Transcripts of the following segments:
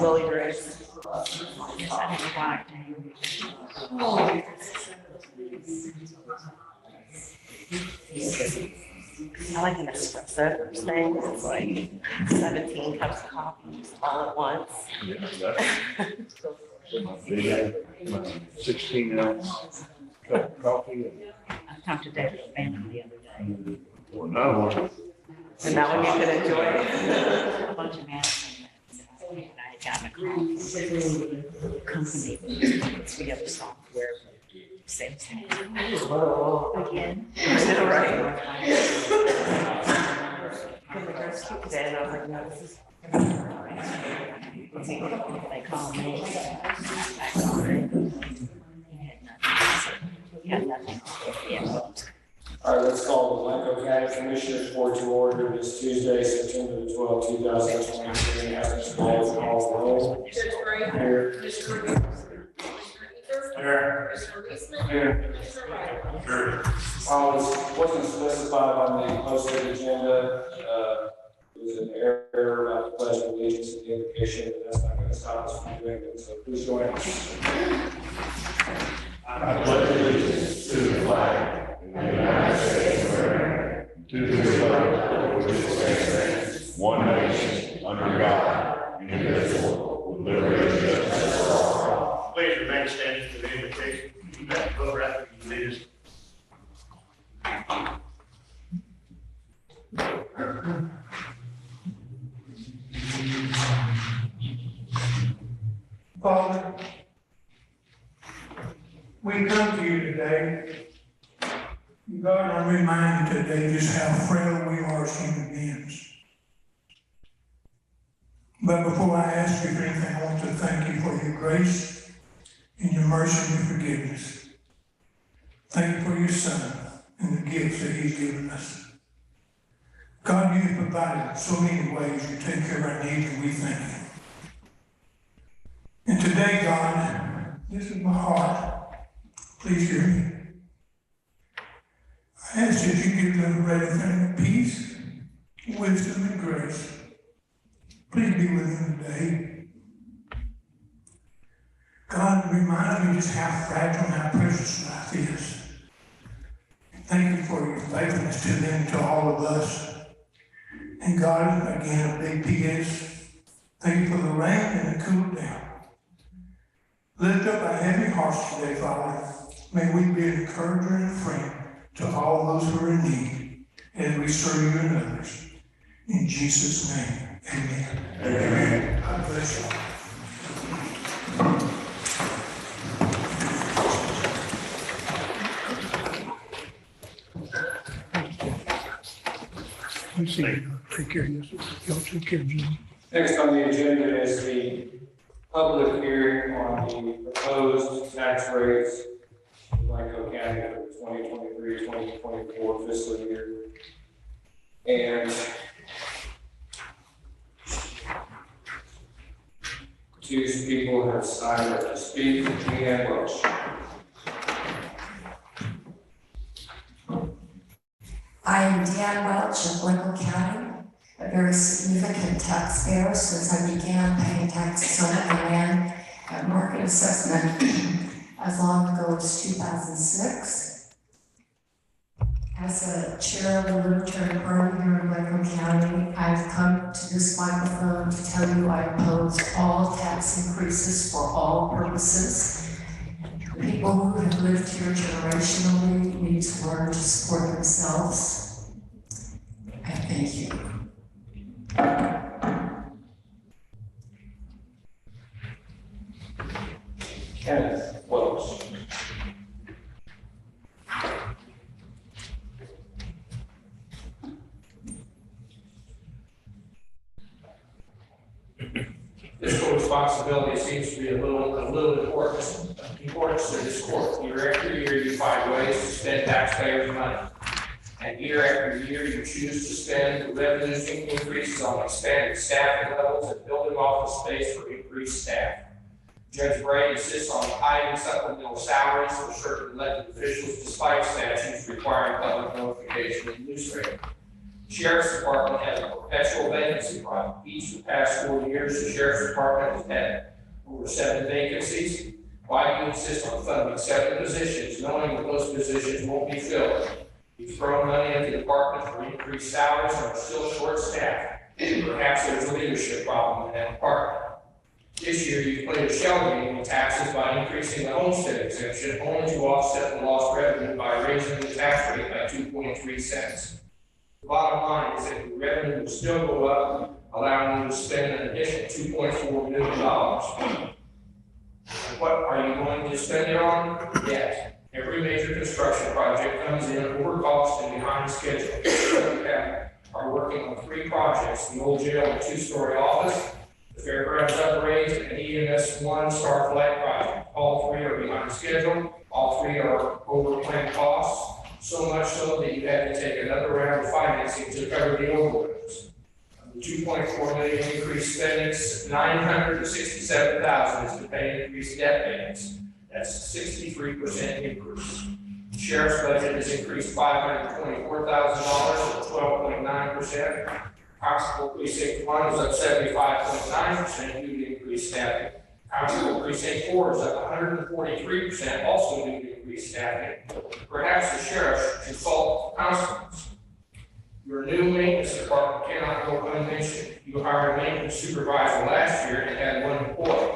Willie Grace. I like an espresso thing. It's like 17 cups of coffee all at once. 16-ounce cup of coffee. I talked to David Bannon the other day. Well, no. And that one you could enjoy. A bunch of Madison. I had gotten a call from a company. We have a software. Same thing. Again. Right. Because the girls keep saying, I was like, no, this is. They call me. I call her. He had nothing. Yeah. All right, let's call the Blanco County Commissioners Board to order this Tuesday, September the 12th, 2023. As Mr. Bowles calls the roll. Judge Gray. Here. Mr. Revere. Here. Mr. Reisman. Here. Mr. Riley. Sure. Wasn't specified on the posted agenda, there was an error about the pledge of allegiance and the invocation, but that's not going to stop us from doing it, so please join us. I pledge allegiance to the flag of the United States of America, to the republic for which it stands, one nation, under God, indivisible, with liberty and justice for all. Please remain standing for the invitation. You may go after you lead us. Father, we come to you today. God, I'm reminded today just how frail we are as human beings. But before I ask you for anything, I want to thank you for your grace and your mercy and your forgiveness. Thank you for your Son and the gifts that he's given us. God, you have provided in so many ways. You take care of our needs, and we thank you. And today, God, this is my heart. Please hear me. I ask that you give little Red family peace, wisdom, and grace. Please be with him today. God, remind me just how fragile and how precious life is. Thank you for your faithfulness to them, to all of us. And God, again, a big P.S. Thank you for the rain and the cool down. Lift up our heavy hearts today, Father. May we be an encourager and a friend to all those who are in need as we serve you and others. In Jesus' name, amen. Amen. God bless you. Take care of this. Y'all take care, Jim. Next on the agenda is the public hearing on the proposed tax rates in Blanco County for the 2023-2024 fiscal year. And two people have signed up to speak. Leanne Welch. I am Deanne Welch of Blanco County, a very significant taxpayer since I began paying taxes on the land at market assessment as long ago as 2006. As a chair of the Libertarian Party here in Blanco County, I've come to this microphone to tell you I oppose all tax increases for all purposes. The people who have lived here generationally need to learn to support themselves. I thank you. Kenneth Welch. Fiscal responsibility seems to be a little important to this court. Year after year, you find ways to spend taxpayers' money. And year after year, you choose to spend revenues increases on expanded staffing levels and building office space for increased staff. Judge Bray insists on hiding supplemental salaries for certain elected officials despite statutes requiring public notification in the newspaper. Sheriff's Department has a perpetual vacancy vacancy problem. Each of the past 4 years, the sheriff's department has had over 7 vacancies. Why do you insist on funding 7 positions, knowing that those positions won't be filled? You've thrown money at the department for increased salaries and are still short-staffed. Perhaps there's a leadership problem in that department. This year, you've played a shell game with taxes by increasing the homestead exemption, only to offset the lost revenue by raising the tax rate by 2.3 cents. The bottom line is that the revenue will still go up, allowing you to spend an additional $2.4 million. What are you going to spend it on? Debt. Every major construction project comes in over cost and behind schedule. We are working on 3 projects: the old jail and 2-story office, the fairgrounds upgrades, and EMS 1-star flight project. All 3 are behind schedule. All 3 are over planned costs, so much so that you had to take another round of financing to cover the overruns. The $2.4 million increased spending, $967,000 is to pay increased debt payments. That's a 63% increase. The sheriff's budget has increased $524,000, or 12.9%. Constable Precinct 1 is up 75.9% due to increased staffing. Constable Precinct 4 is up 143%, also due to increased staffing. Perhaps the sheriff should consult constables. Your new maintenance department cannot go unmentioned. You hired a maintenance supervisor last year and had 1 employee.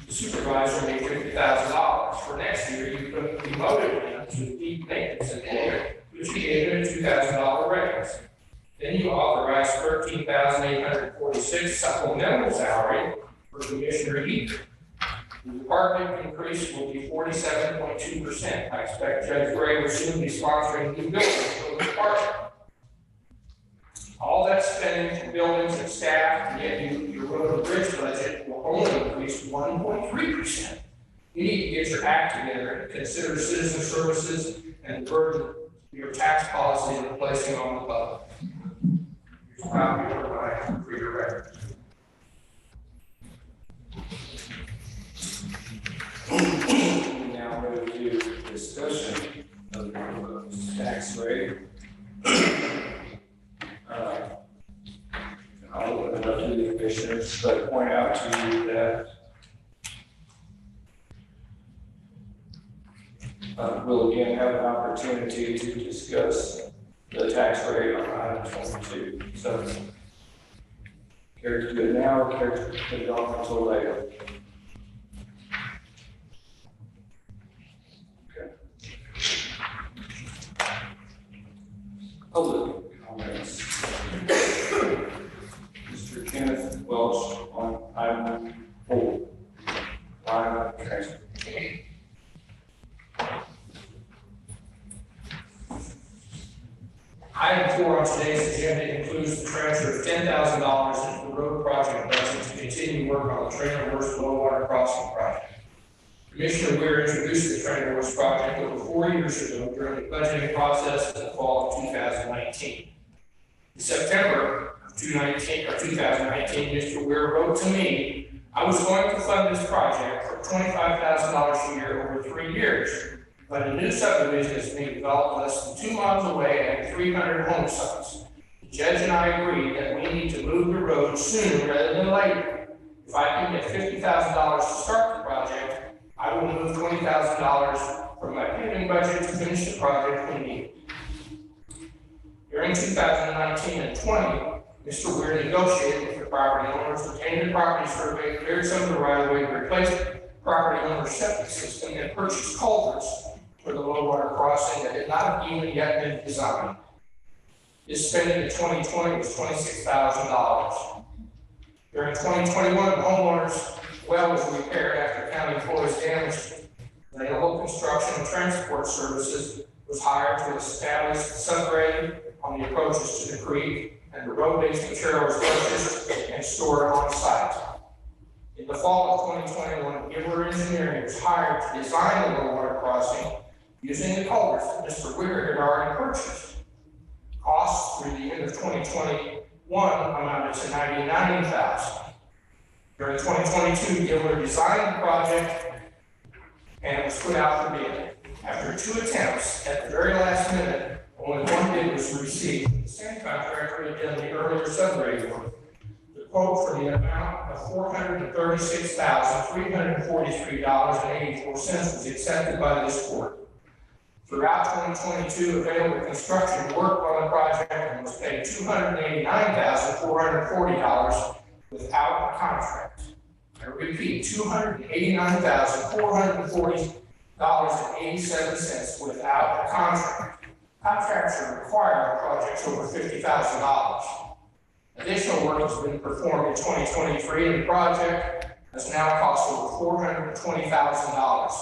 The supervisor made $50,000. For next year, you promoted him to deep maintenance employee, which he gave him a $2,000 raise. Then you authorized $13,846 supplemental salary for Commissioner Heath. The department increase will be 47.2%. I expect Judge Gray will soon be sponsoring new buildings for the department. All that spending for buildings and staff, and yet your road and bridge budget will only increase 1.3%. You need to get your act together and consider citizen services and the burden your tax policy is placing on the public. Here's a copy for your record. We now move to discussion of the proposed tax rate. I'll open it up to the commissioners, but point out to you that we'll again have an opportunity to discuss the tax rate on item 22. So, care to do it now or care to put it off until later? Okay. Public comments. Mr. Kenneth Welch on item 4. Line of transportation. Item 4 on today's agenda includes the transfer of $10,000 into the road project budget to continue work on the Trainer Works Low Water Crossing project. Commissioner Weir introduced the Trainer Works project over 4 years ago during the budgeting process in the fall of 2019. In September of 2019, Mr. Weir wrote to me, "I was going to fund this project for $25,000 a year over 3 years. But a new subdivision is being developed less than 2 miles away at 300 home sites. The judge and I agreed that we need to move the road sooner rather than later. If I can get $50,000 to start the project, I will move $20,000 from my paving budget to finish the project we need." During 2019 and 20, Mr. Weir negotiated with the property owners, obtained the property survey, cleared some of the right-of-way, replaced the property owner's septic system, and purchased culverts for the low water crossing that had not even yet been designed. His spending in 2020 was $26,000. During 2021, the homeowner's well was repaired after county employees damaged it. Available construction and transport services was hired to establish the subgrade on the approaches to the creek, and the road-based material was purchased and stored on site. In the fall of 2021, Gibbler Engineering was hired to design the low water crossing using the culverts that Mr. Weir had already purchased. Costs through the end of 2021 amounted to $99,000. During 2022, Gibbler designed the project and it was put out for bid. After 2 attempts, at the very last minute, only 1 bid was received. The same contractor had done the earlier subgrade work. quote for the amount of $436,343.84 was accepted by this court. Throughout 2022, available construction work on the project and was paid $289,440 without a contract. I repeat, $289,440.87 without a contract. Contracts are required on projects over $50,000. Additional work has been performed in 2023, and the project has now cost over $420,000.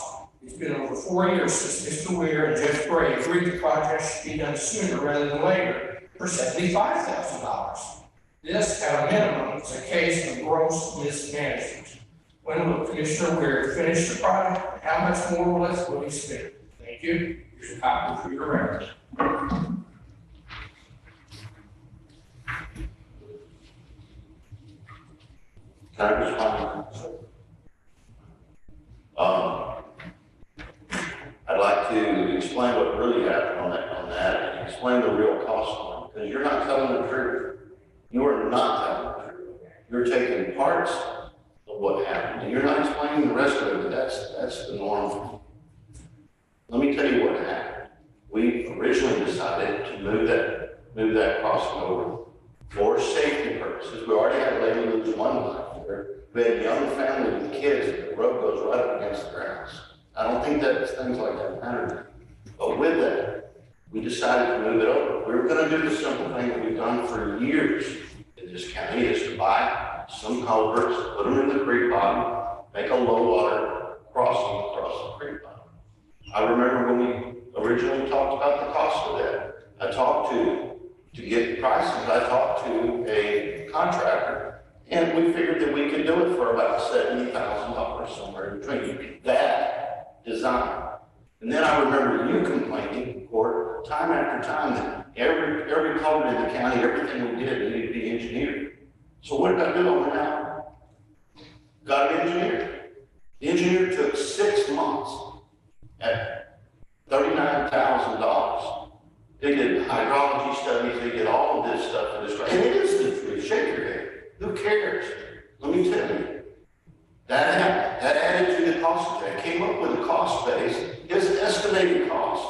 It's been over 4 years since Mr. Weir and Judge Bray agreed the project should be done sooner rather than later for $75,000. This, at a minimum, is a case of gross mismanagement. When will Commissioner Weir finish the project? How much more will he spend? Thank you. Here's a copy for your record. Can I respond? I'd like to explain what really happened on that, and explain the real cost of it, because you're not telling the truth. You are not telling the truth. You're taking parts of what happened, and you're not explaining the rest of it, but that's the norm. Let me tell you what happened. We originally decided to move that crossing over for safety purposes. We already had Lady lose one life there. We had a young family with kids, and the road goes right up against their house. I don't think that things like that matter. But with that, we decided to move it over. We were going to do the simple thing that we've done for years in this county, is to buy some culverts, put them in the creek bottom, make a low water crossing across the creek bottom. I remember when we originally talked about the cost of that. I talked to get prices, I talked to a contractor, and we figured that we could do it for about $70,000 somewhere in between that design. And then I remember you complaining in court time after time that every culvert in the county, everything we did needed to be engineered. So what did I do on that? Got an engineer. The engineer took 6 months at $39,000. They did hydrology studies, they did all of this stuff for this, and it is the truth. Shake your head. Who cares? Let me tell you. That added to the cost of that, came up with a cost base. His estimated cost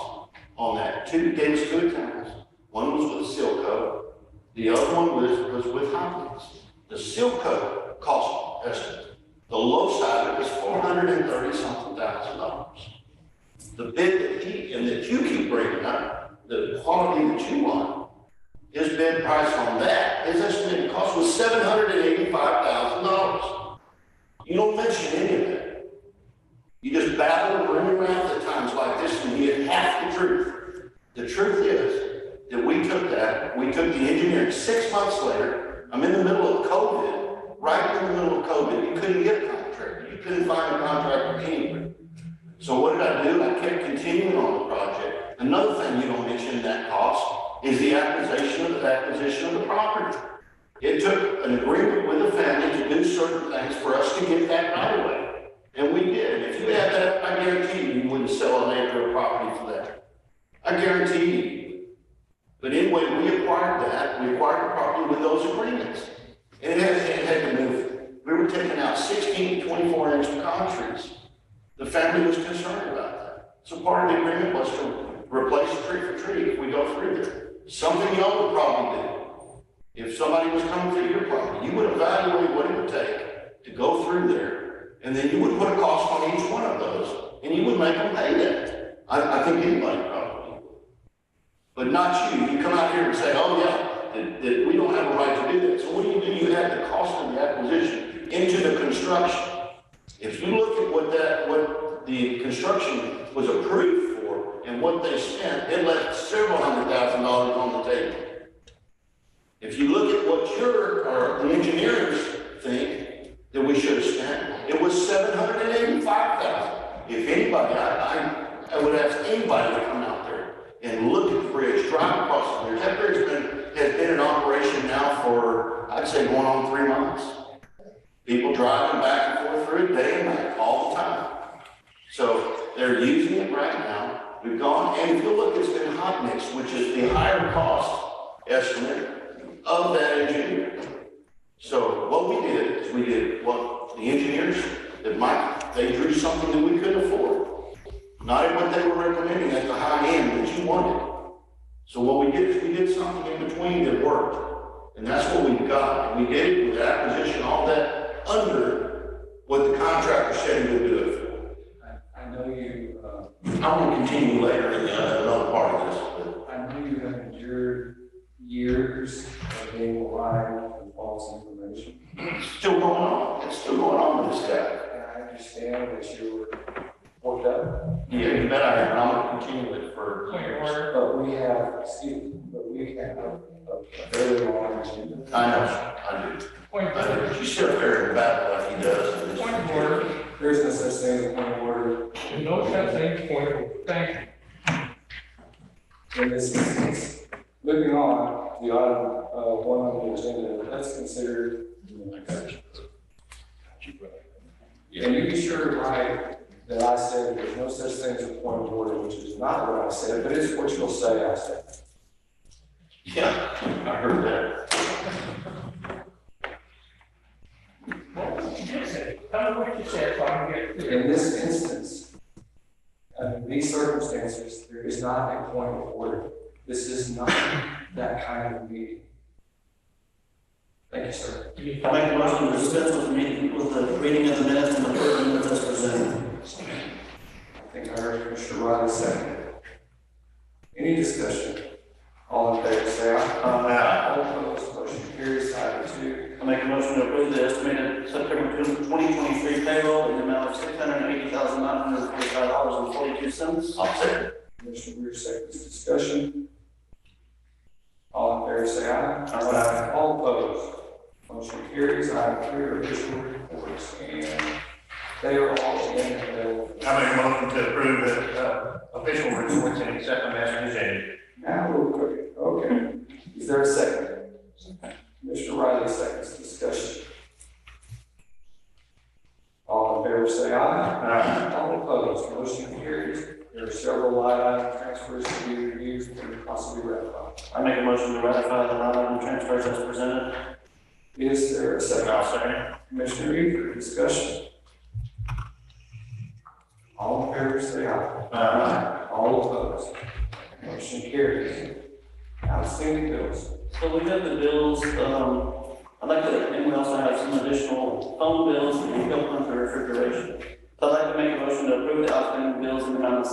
on that, gave us 2 accounts. One was with Silco, the other one was with Hopkins. The Silco cost estimate, the low side of it was $430-something thousand. The bid that you keep bringing up, the quality that you want, his bid price on that, his estimated cost was $785,000. You don't mention any of that. You just babble and run around at times like this and you get half the truth. The truth is that we took the engineering 6 months later. I'm in the middle of COVID, right in the middle of COVID. You couldn't get a contractor. You couldn't find a contractor anywhere. So what did I do? I kept continuing on the project. Another thing you don't mention in that cost is the acquisition of the property. It took an agreement with the family to do certain things for us to get that right away. And we did. If you had that, I guarantee you wouldn't sell an acre of property for that. I guarantee you. But anyway, we acquired that. We acquired the property with those agreements. And it had to move. We were taking out 16 to 24-inch concretes. The family was concerned about that. So part of the agreement was to replace tree for tree if we go through there. Something y'all would probably do. If somebody was coming through your property, you would evaluate what it would take to go through there, and then you would put a cost on each one of those, and you would make them pay that. I think anybody probably would. But not you. You come out here and say, oh yeah, that we don't have a right to do that. So what do? You add the cost of the acquisition into the construction. If you look at what the construction was approved for and what they spent, it left several $100,000 on the table. If you look at what the engineers think that we should have spent, it was $785,000. If anybody, I would ask anybody to come out there and look at the bridge, drive across the bridge. That bridge has been in operation now for, I'd say, going on 3 months. People driving back and forth through it day and night, all the time. So they're using it right now. We've gone, and if you look, it's been hot mix, which is the higher cost estimate of that engineer. So what they drew something that we couldn't afford. Not in what they were recommending at the high end that you wanted. So what we did is we did something in between that worked. And that's what we've got. And we did it with acquisition, all that under what the contractor said he would do it for. I know you, I'm gonna continue later in another part of this. I know you have endured years of being lied and false information. It's still going on. It's still going on with this guy. And I understand that you were worked up, Yeah, you bet I am. And I'm gonna continue it for years. but we have, a very long agenda. I know, I do. I do. You sit up there in the back like he does. and Point it's- of order. There's no such thing as a point of order There's no such thing as point of order. Thank you. in this instance. Moving on, the item, one on the agenda, let's consider. And you be sure to write that I said there's no such thing as a point of order, which is not what I said, but it's what you'll say I said. Yeah, I heard that. What you just said, tell me what you said, so I can get it clear. In this instance, under these circumstances, there is not a point of order. This is not that kind of meeting. Thank you, sir. I make a motion to dispense with the meeting, with the reading of the minutes and approve the minutes as presented. I think I heard Commissioner Riley second. Any discussion? All in favor, say aye. All opposed, motion carries. Item 2. I make a motion to approve the estimated September 2023 payroll in the amount of $680,945.42. I'll say it. Commissioner Reer seconds. Discussion. All in favor, say aye. Aye. All opposed, motion carries. Item 3 are official reports, and they are all again available. I make a motion to approve the official reports and accept them as presented. Now we'll cook it. Okay. Is there a second? Mr. Riley seconds. Discussion. All in favor, say aye. All opposed, motion carries. There are several line item transfers to be reviewed and possibly ratified. I make a motion to ratify the line item transfers as presented. Is there a second? I'll second. Commissioner Eager, discussion. All in favor, say aye. All opposed, motion carries. Outstanding bills. So we have the bills, I'd like to, and we also have some additional phone bills and equipment for refrigeration. So I'd like to make a motion to approve the outstanding bills in the amount of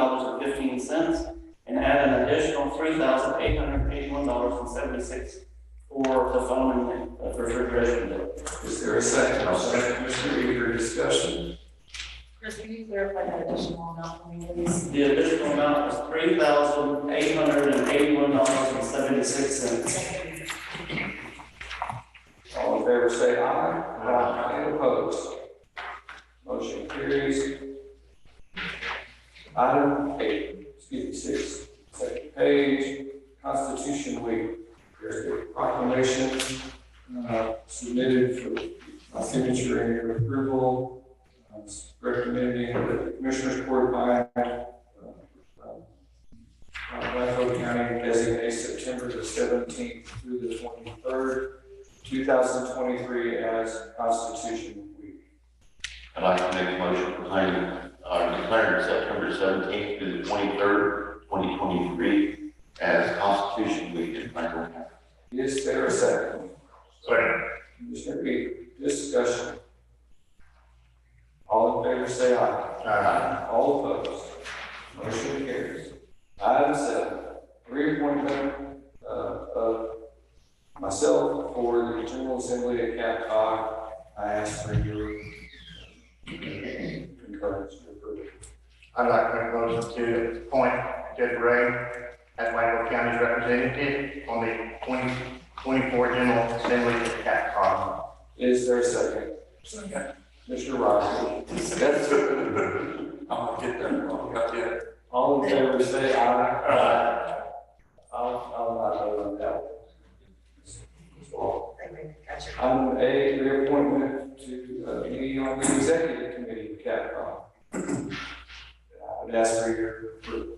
$797,115.15 and add an additional $3,881.76 for the phone and the refrigeration bill. Is there a second? I'll second. Commissioner Eager, discussion. Chris, can you clarify that additional amount for me, please? The additional amount is $3,881.76. All in favor, say aye. Any opposed? Motion carries. Item 6, second page, Constitution Week. There's a proclamation submitted for my signature and your approval. Recommending that the Commissioners Court find Blanco County designate September the 17th through the 23rd, 2023 as Constitution Week. I'd like to make a motion declaring September 17th to the 23rd, 2023 as Constitution Week in Franklin County. Is there a second? Second. Commissioner Eager, discussion. All in favor, say aye. All opposed, motion carries. Item 7, reappointment of myself for the General Assembly at Cap Cod. I ask for your concurrence to approve. I'd like to make a motion to appoint Jeff Ray as Blanco County's representative on the 2024 General Assembly at Cap Cod. Is there a second? Second. Mr. Rogers. I'll get that wrong, got that. All in favor, say aye. I'll not vote on that one. Gotcha. Item A, reappointment to be on the executive committee of CAPCOM. I would ask for your approval.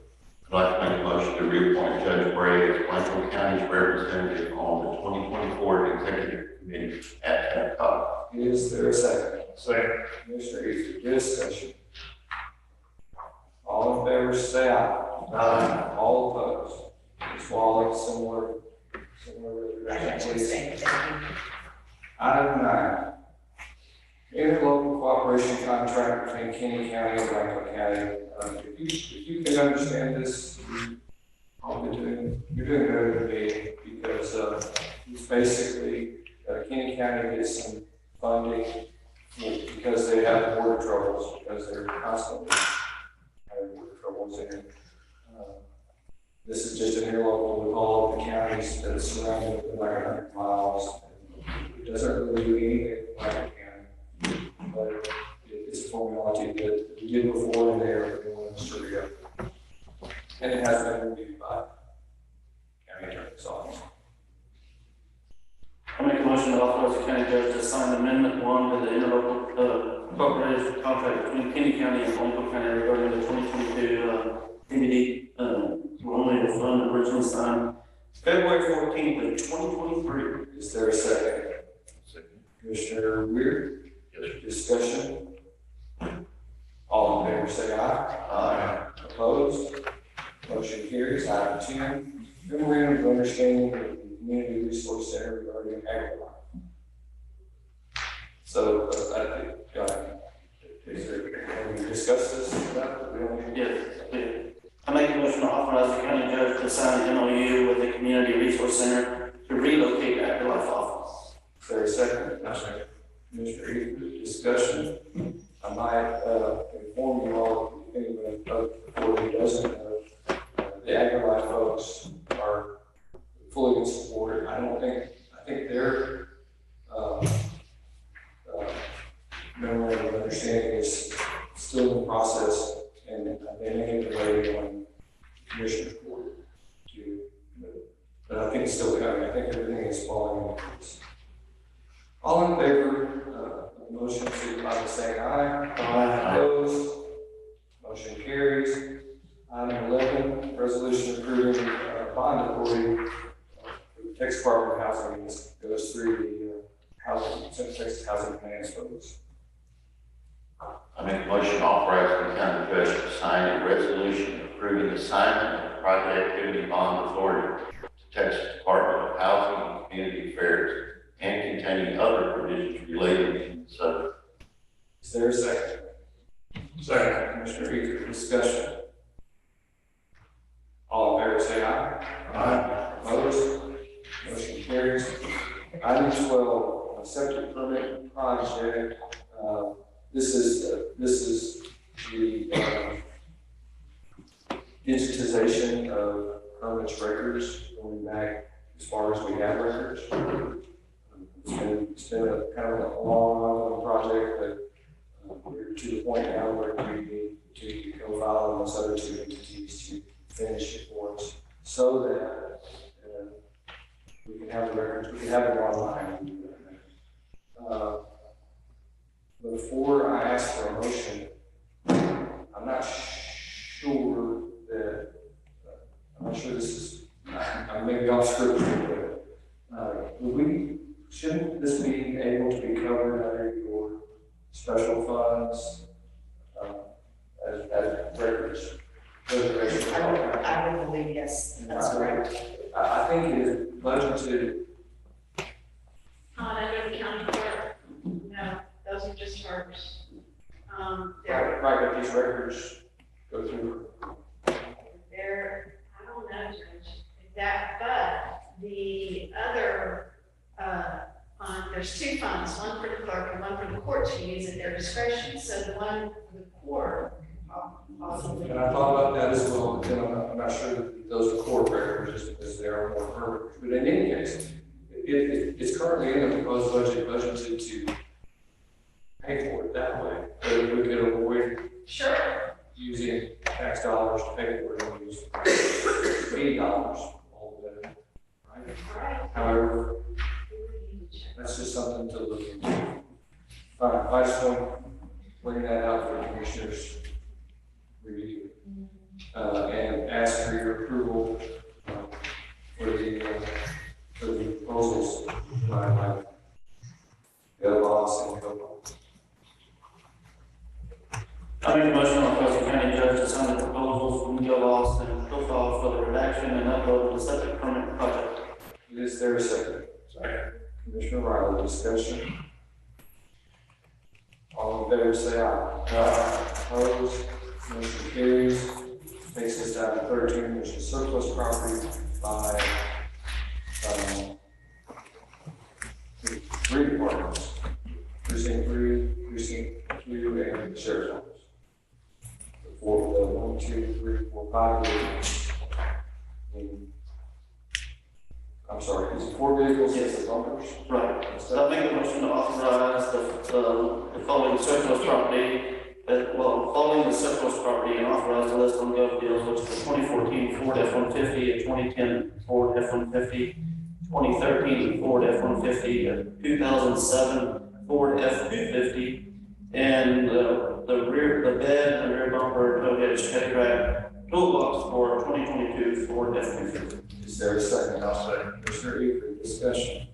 I'd like to make a motion to reappoint Judge Bray as Blanco County's representative on the 2024 Executive Committee at CAPCOG. Is there a second? Second. Commissioner Easter, discussion. All in favor, say aye. Aye. All opposed? Ms. Wally, similar I got resolution, you please. saying that. Item 9, interlocal cooperation contract between Kenny County and Franklin County. If you can understand this, you're doing better than me, because it's basically Kenny County gets some funding because they have border troubles, because they're constantly having border troubles, and this is just an interlocal with all of the counties that surround it, like 100 miles. It doesn't really do anything like it can, but it's a formality that we did before, and they want us to re-up. And it has been reviewed by county attorney's office. I make a motion to authorize the county judge to sign amendment 1 to the interlocal appropriation contract between Kenny County and Blanco County regarding the 2022 DVD Colonial Fund, originally signed February 14th of 2023. Is there a second? Commissioner Weir? Discussion? All in favor, say aye. Aye. Opposed? Motion carries. Item 10, memorandum of understanding with the Community Resource Center regarding agriculture. So, I think, is there, have we discussed this? Yes. I make a motion to authorize the county judge to sign an MOU with the Community Resource Center to relocate Afterlife office. Is there a second? No, second. Commissioner Easter, discussion. I might inform you all, if anyone before who doesn't know, the AgriLife folks are fully in support. I think their memorandum of understanding is still in process, and they may have delayed on Commissioner's Court to, but I think it's still coming. I think everything is falling into place. All in favor of the motion, signify by saying aye. Aye. Opposed? Motion carries. Item 11, resolution approving bond authority for the Texas Department of Housing. This goes through the Central Texas Housing Finance folks. I make a motion to authorize the county judge to sign a resolution approving assignment of private activity bond authority to Texas Department of Housing and Community Affairs and containing other provisions related to the subject. Is there a second? Second. Commissioner Easter, discussion. All in favor, say aye. Aye. Opposed? Motion carries. Item 12, septic permit project. This is the digitization of permits records going back as far as we have records. It's been a kind of a long, ongoing project, but we're to the point now where we need to go file on those other two entities to finish it for us, so that we can have the records, we can have it online. Before I ask for a motion, I'm not sure this is, I may be off script here, but shouldn't this be able to be covered under your special funds as records? I would believe yes, that's correct. I think it is budgeted. Under the county clerk, no, those are just hers. Right, but these records go through. They're, I don't know, Judge, but the other, there's two funds, one for the clerk and one for the court to use at their discretion, so the one for the court. And I thought about that as well, but then I'm not sure that those are court records, just because they are more permanent. But in any case, it's currently in the proposed budget, budgeted to pay for it that way. But if we could avoid using tax dollars to pay for it, and use $80 all the way, right? However, that's just something to look into. I just want to bring that out for the commissioners review and ask for your approval for the proposals by the boss and Is there a second? Second. Commissioner Riley, discussion. All in favor, say aye. Aye. Opposed? Motion carries. Takes us down to 13, which is surplus property by, three departments. Precinct 3, Precinct 2, and the Sheriff's Office. The 1, 2, 3, 4, 5 vehicles. I'm sorry, is it 4 vehicles? Yes. The bumpers? Right, so I make a motion to authorize the following surplus property, following the surplus property and authorize the list on gov deals, which is the 2014 Ford F-150, a 2010 Ford F-150, 2013 Ford F-150, a 2007 Ford F-250, and the bed and rear bumper, tow hitch, head track, toolbox for 2022 Ford F-250. Is there a second? I'll say. Commissioner Eager, discussion.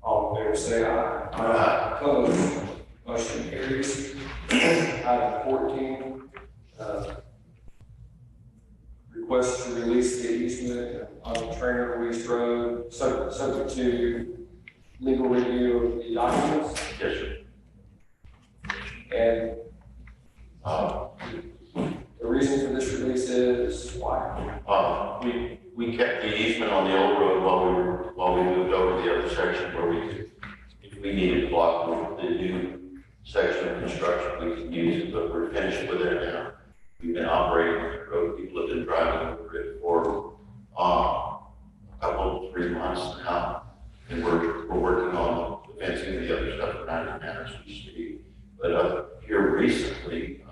All in favor, say aye. Aye. Opposed? Motion carries. Item 14, request to release the easement on Trainer Reese Road, subject to legal review of the documents. Yes, sir. And the reason for this release is why? We kept the easement on the old road while we moved over to the other section where if we needed to block the new section of construction, we can use it, but we're finished with it now. We've been operating on the road, people have been driving over it for a couple, 3 months now. And we're working on the fencing and the other stuff around it now as we speak. But here recently,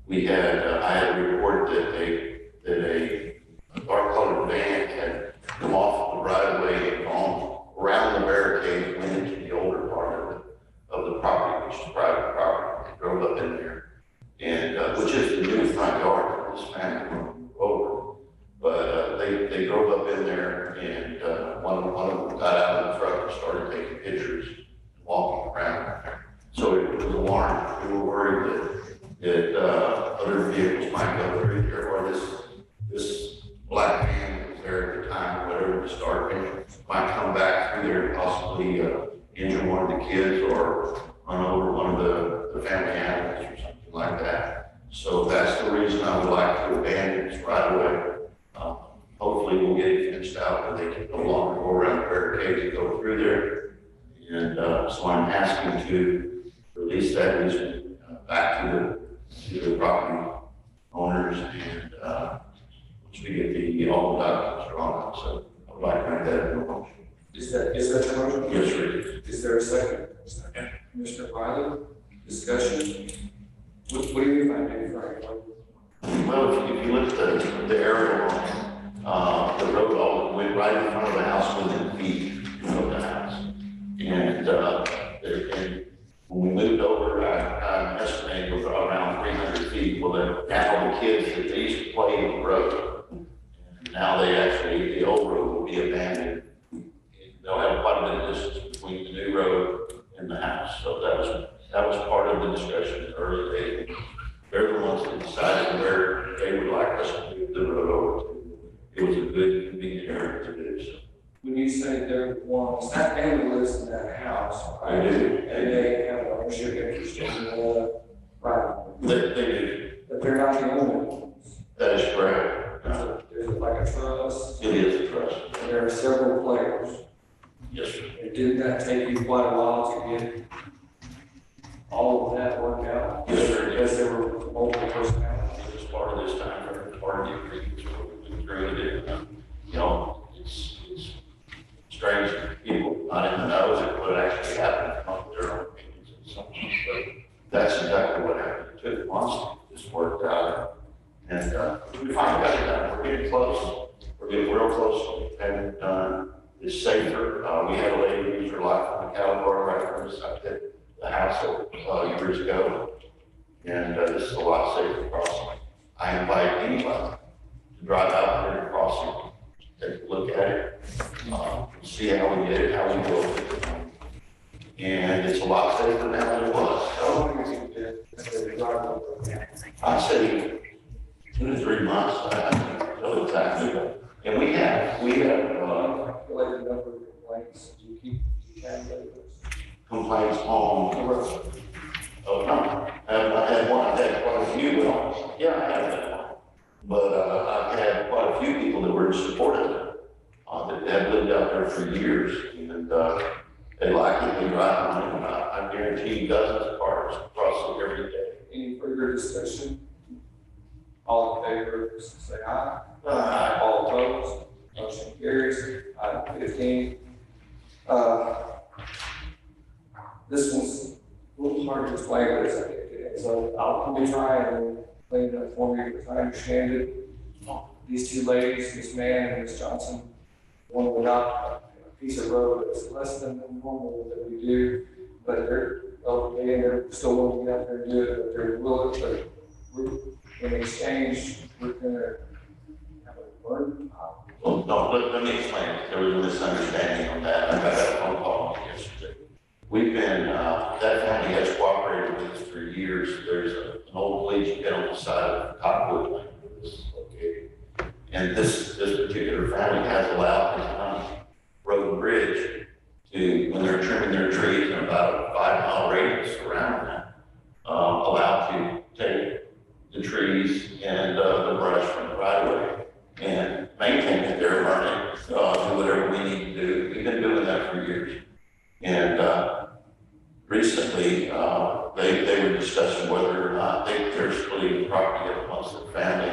we had, I had a report that a dark-colored van had come off the right of way and gone around the barricade and went into the older part of the property, which is private property. They drove up in there, and which is the new front yard for this family when we moved over. But they drove up in there, and one of them got out of the truck and started taking pictures and walking around. So it was alarmed. We were worried that other vehicles might go through there, or this black van that was there at the time, whatever the start might come back through there and possibly injure one of the kids or run over one of the family animals or something like that. So that's the reason I would like to abandon this right away. Hopefully we'll get it fenced out where they can no longer go around the barricades and go through there. And so I'm asking to release that easement back to the property owners, and once we get all the documents drawn up. So I would like to make that a motion. Is that your motion? Yes, sir. Is there a second? Second. Commissioner Riley, discussion. What do you think, Frank? Well, if you look at the aerial on the road, all went right in front of the house within feet of the house. And when we moved over, I estimated it was around 300 feet. Well, then now the kids that they used to play on the road, and now the old road will be abandoned. They'll have quite a bit of distance between the new road and the house. So that was part of the discussion in the early days. They're the ones that decided where they would like us to move the road over to. It was a good, convenient area to do so. When you say they're the ones, that family lives in that house, right? They do. And they have an ownership interest in the right. They do. But they're not the only ones. That is correct. There's like a trust. It is a trust. And there are several players. Yes, sir. And didn't that take you quite a while to get all of that worked out? Yes, sir. Because there were multiple personalities. It was part of this time, part of the agreement, so we went through it. You know, it's strange that people not in the know that what actually happened, come up with their own opinions and so on. But that's exactly what happened. It took months to just worked out. And we finally got it done. We're getting close. We're getting real close. And it's safer. We had a lady lose her life on the Caliber right from the side of the house years ago. And this is a lot safer crossing. I invite anybody to drive out there and cross it, take a look at it, see how we did it, how we built it. And it's a lot safer now than it was. How long has it been? I'd say 2 to 3 months, really time. And we have calculate the number of complaints? Do you tabulate those? Complaints on the road. Oh, no, I had one, I had quite a few, well, yeah, I had that one. But, I've had quite a few people that were in support of it, that have lived out there for years, and, they like it, they drive on it, and I guarantee you dozens of cars cross it every day. Any further discussion? All in favor, say aye. Aye. All opposed, motion carries. Item 15. This one's a little hard to explain, but it's okay. So let me try and explain that for me, because I understand it. These two ladies, Miss Mann and Miss Johnson, one went out a piece of road that's less than the normal that we do, but they're still willing to get out there and do it, but they're willing, but in exchange, we're gonna have a burden. Well, no, let me explain it. There was a misunderstanding on that. I got that phone call yesterday. We've been, that family has cooperated with us for years. There's an old Legion pit on the side of Cottonwood Lane where this is located. And this particular family has allowed this county road and bridge to, when they're trimming their trees in about a 5-mile radius around that, allowed to take the trees and the brush from the right of way and maintain it there, burn it, do whatever we need to do. We've been doing that for years. And recently, they were discussing whether or not they're splitting the property up amongst the family,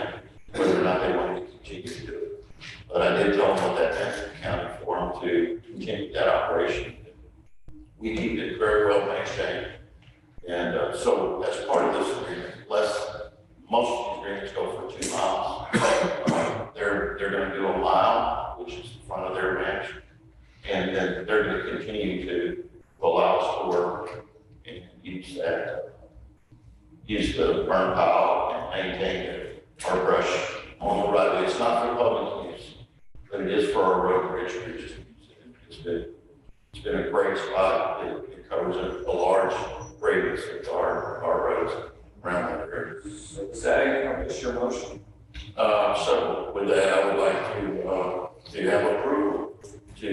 whether or not they wanted to continue to do it. But I did tell them what that meant to the county for them to continue that operation. We keep it very well maintained. And so that's part of this agreement. Most of the agreements go for 2 miles. They're going to do a mile, which is in front of their ranch. And then they're going to continue to allow us to work and use the burn pile and maintain our brush on the right of way. It's not for public use, but it is for our road bridge crews. It's been a great spot. It covers a large radius of our roads around that area. So does that encompass your motion? So with that, I would like to have approval to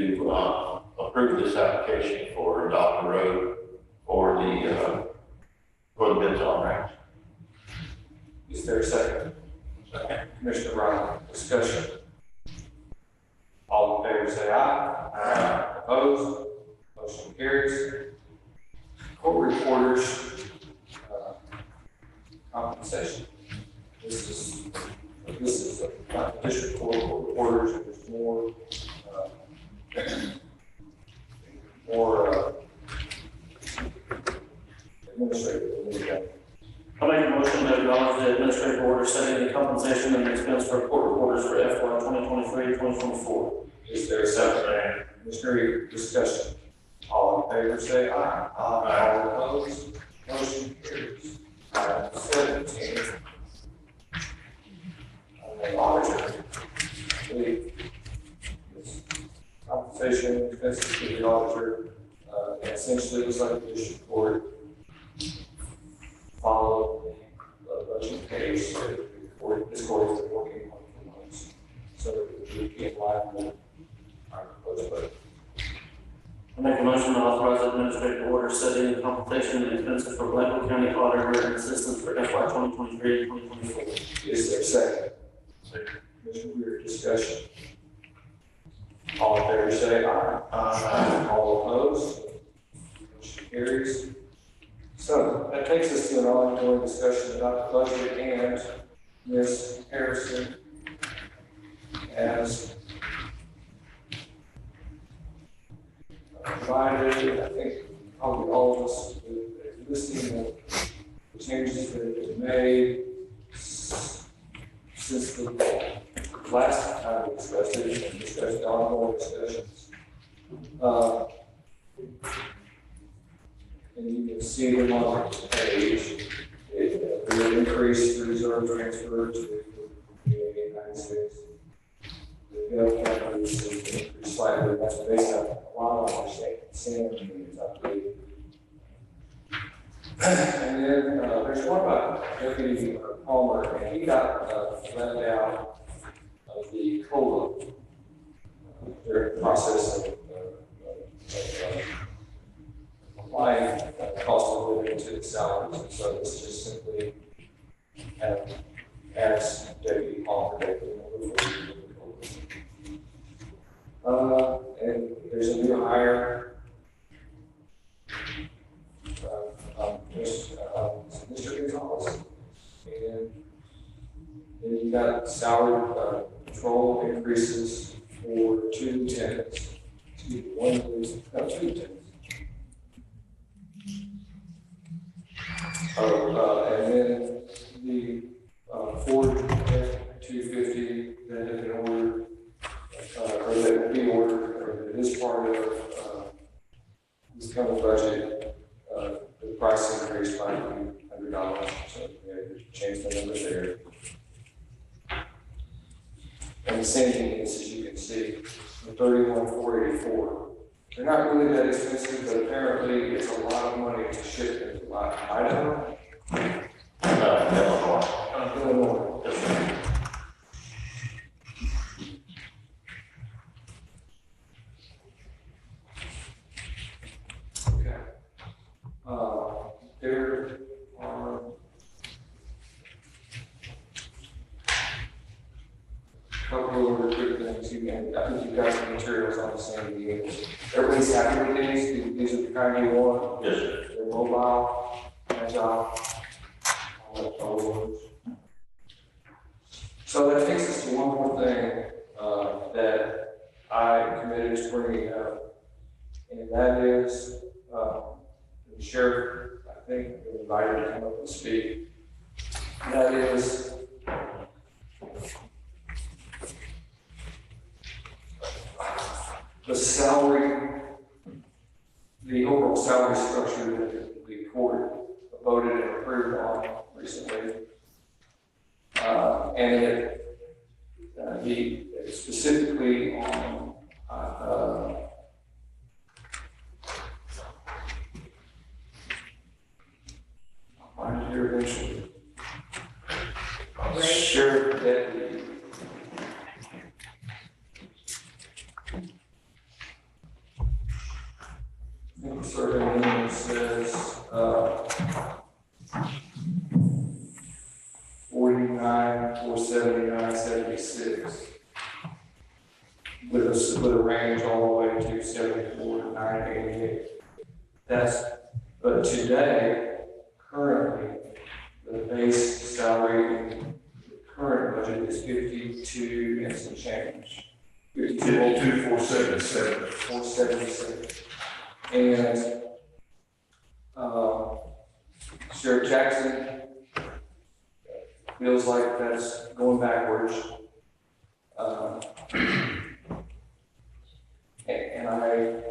approve this application for Adopt a Road for the Benton Ranch. Is there a second? Second. Commissioner Brown, discussion. All in favor say aye. Aye. Opposed? Motion carries. Court reporters, compensation. This is not district court reporters. There's more administrative. I make a motion to acknowledge the administrative order setting the compensation and expense for court reporters for FY 2023-2024. Is there a second? Commissioner, discussion. All in favor say aye. Aye. All opposed? Motion carries. Item 17. Auditor. Compensation expenses to the auditor. Essentially, it was like the district court followed the budget case that this court has been working on for months. So that we can line with our proposed budget. I make a motion to authorize the administrative order setting the compensation and expenses for Blanco County Auditor and Assistants for FY 2023-2024. Is there a second? Second. Commissioner Weir, discussion. All in favor say aye. Aye. All opposed? Motion carries. So that takes us to an ongoing discussion about the budget, and Ms. Harrison has provided, I think, probably all of us with a listing of the changes that have been made since the last time we discussed it, and discussed ongoing discussions. And you can see them on the page. We have increased the reserve transfer to the United States. The bill capital is increased slightly. That's based on a lot of our standard meetings, I believe. And then there's one about Deputy Palmer, and he got left out of the COLA they're in the process of applying cost of living to the salaries, and so this just simply adds Deputy Hall for Deputy. And there's a new hire. Mr. Gonzalez. And then you got salary control increases for 2 lieutenants. Two lieutenants. And then the Ford F-250 that had been ordered, or that will be ordered, or that is part of this coming budget, the price increased by $100, so we changed the numbers there. And the same thing is, as you can see, the 31,484. They're not really that expensive, but apparently it's a lot of money to ship into Idaho. Illinois. Okay. There are a couple of quick things. I think you've got some materials on the same meetings. Everybody's happy with these? These are the kind you want? Yes, sir. They're mobile, agile, all those. So that takes us to one more thing that I committed to bringing up, and that is the sheriff, I think, invited to come up and speak. That is the salary, the overall salary structure that the court voted and approved on recently. And it specifically on I'll find it here eventually. Sheriff deputy. I think the survey name says 49,479.76, with a range all the way to 74,988. But today, currently, the base salary in the current budget is 52 and some change. 52,477. 477. And Sheriff Jackson feels like that's going backwards. And I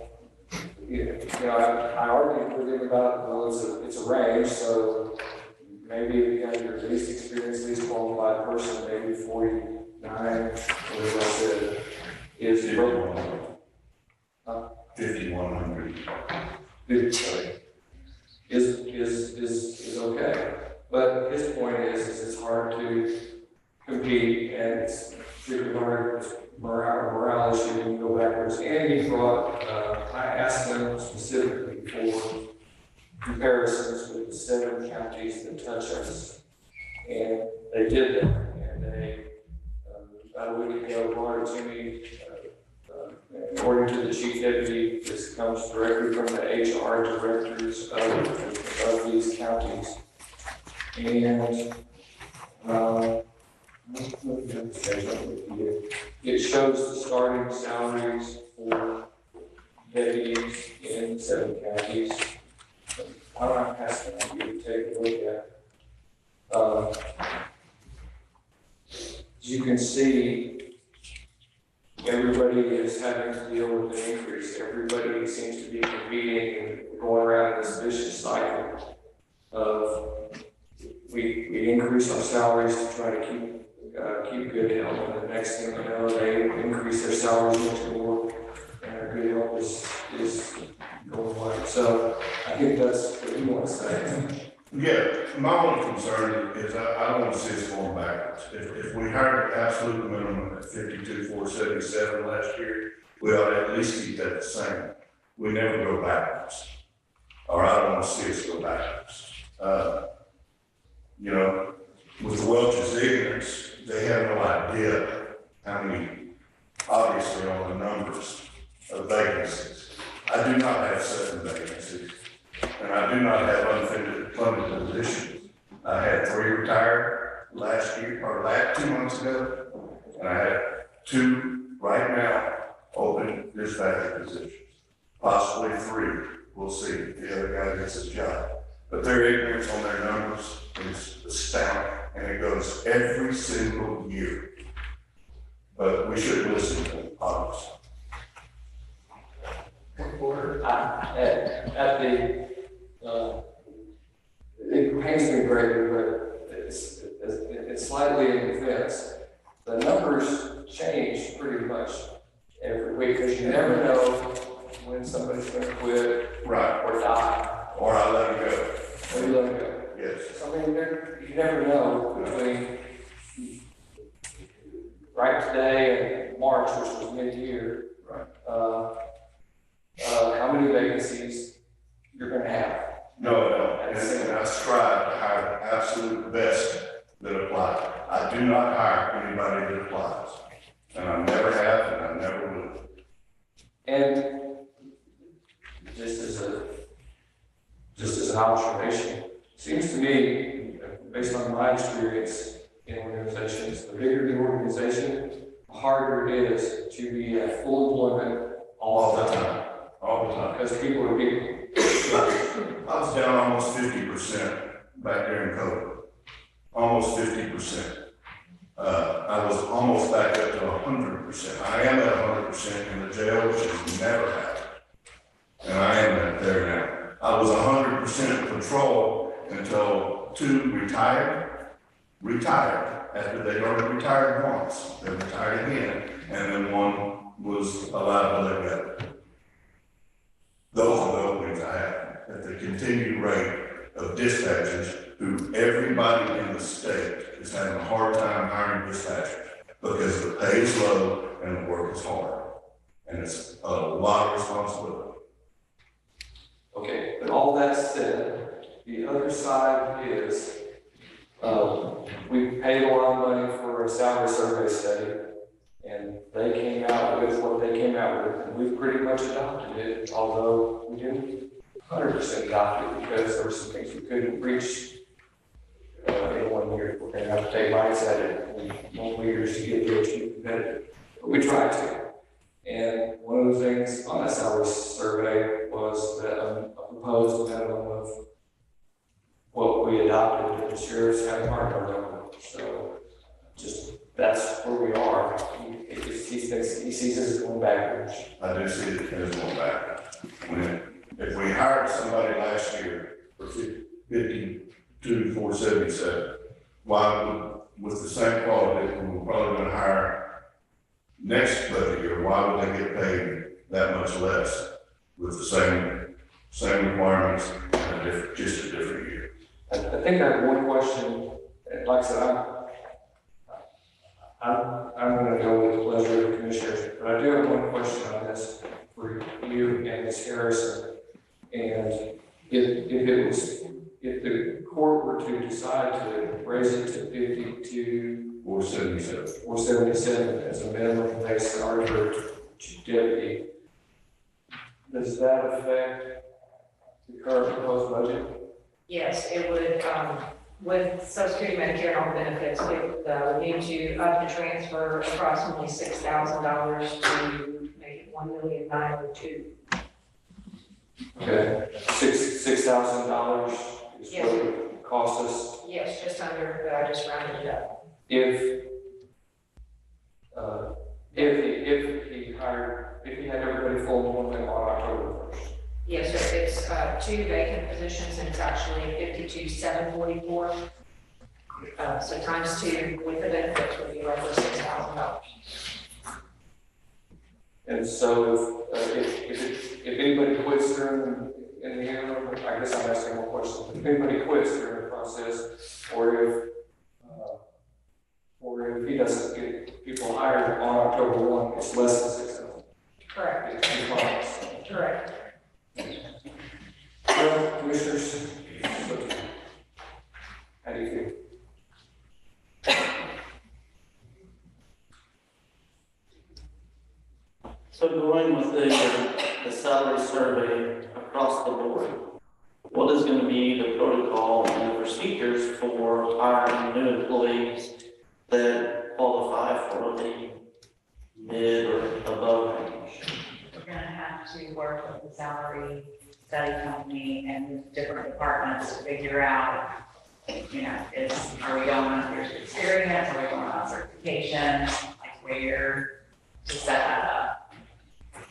argued with him about, well, it's a range, so maybe if you have your least experienced, least qualified person, maybe 49, whatever I said, is 5,100. Is okay. But his point is it's hard to compete, and it's particularly hard, morale issue when you go backwards. And he brought, I asked them specifically for comparisons with the 7 counties that touch us, and they did that. And they, about a week ago, brought it to me. According to the chief deputy, this comes directly from the HR directors of these counties. And it shows the starting salaries for deputies in 7 counties. Why don't I pass that to you to take a look at? As you can see, everybody is having to deal with an increase. Everybody seems to be competing and going around this vicious cycle of we increase our salaries to try to keep good health, and the next thing you know, they increase their salaries much more, and our good health is going away. So I think that's what you want to say. Yeah, my only concern is I don't want to see us going backwards. If we hired the absolute minimum at 52,477 last year, we ought to at least keep that the same. We never go backwards. Or I don't want to see us go backwards. You know, with the Welch's ignorance, they have no idea how many, obviously on the numbers of vacancies. I do not have 7 vacancies, and I do not have unfunded positions. I had 3 retired last year, or 2 months ago, and I have 2 right now open dispatcher positions, possibly 3. We'll see if the other guy gets his job. But their ignorance on their numbers is astounding, and it goes every single year. But we should listen to them, obviously. At it pains me greatly, but it's slightly in defense. The numbers change pretty much every week, because you never know when somebody's gonna quit. Right. Or die. Or I let them go. Or you let them go. Yes. So I mean, you never know between right today and March, which was mid-year. Right. How many vacancies you're gonna have. No, and I strive to hire the absolute best that apply. I do not hire anybody that applies. And I never have, and I never will. And just as an observation, seems to me, based on my experience in organizations, the bigger the organization, the harder it is to be at full employment all the time. All the time. Because people are people. I was down almost 50% back during COVID. Almost 50%. I was almost back up to 100%. I am at 100% in the jail, which has never happened. And I am at there now. I was 100% patrol until 2 retired after they'd already retired once. They retired again, and then 1 was allowed to let go. Those are the openings I have at the continued rate of dispatchers who everybody in the state is having a hard time hiring dispatchers because the pay is low and the work is hard. And it's a lot of responsibility. Okay, but all that said, the other side is, we paid a lot of money for a salary survey study, and they came out with what they came out with, and we've pretty much adopted it, although we didn't 100% adopt it because there were some things we couldn't reach in 1 year. We're gonna have to take bites at it. We want leaders to get rich and competitive, but we tried to. And one of the things on that salary survey was that a proposed minimum of what we adopted that the sheriffs had marked on them. So just that's where we are. He sees us going backwards. I do see it as going back. If we hired somebody last year for 52,477, why would, with the same quality that we're probably going to hire next budget year, why would they get paid that much less with the same requirements and just a different year? I think I have one question. Like I said, I'm going to go with the pleasure of the commissioners, but I do have one question on this for you and Ms. Harrison. And if the court were to decide to raise it to 52,477 as a minimum base salary for deputy, does that affect the current proposed budget? Yes, it would, with Social Security, Medicare, and all the benefits, it would need to up the transfer approximately $6,000 to make it $1,902,000. Okay, $6,000 is Yes. what it cost us. Yes, just under, but I just rounded it up. If he had everybody full employment on October 1st. Yes, sir, it's 2 vacant positions, and it's actually 52,744. So times 2 with the benefits would be roughly $6,000. And so if anybody quits during in the interim, I guess I'm asking more questions. if anybody quits during the process, or if he doesn't get people hired on October 1, it's less than 6,000. Correct. It's fine. Correct. Well, commissioners, how do you feel? So going with the salary survey across the board, what is going to be the protocol and the procedures for hiring new employees that qualify for the mid or above range? We're gonna have to work with the salary study company and the different departments to figure out, you know, are we going on years of experience, are we going on certification, like where to set that up?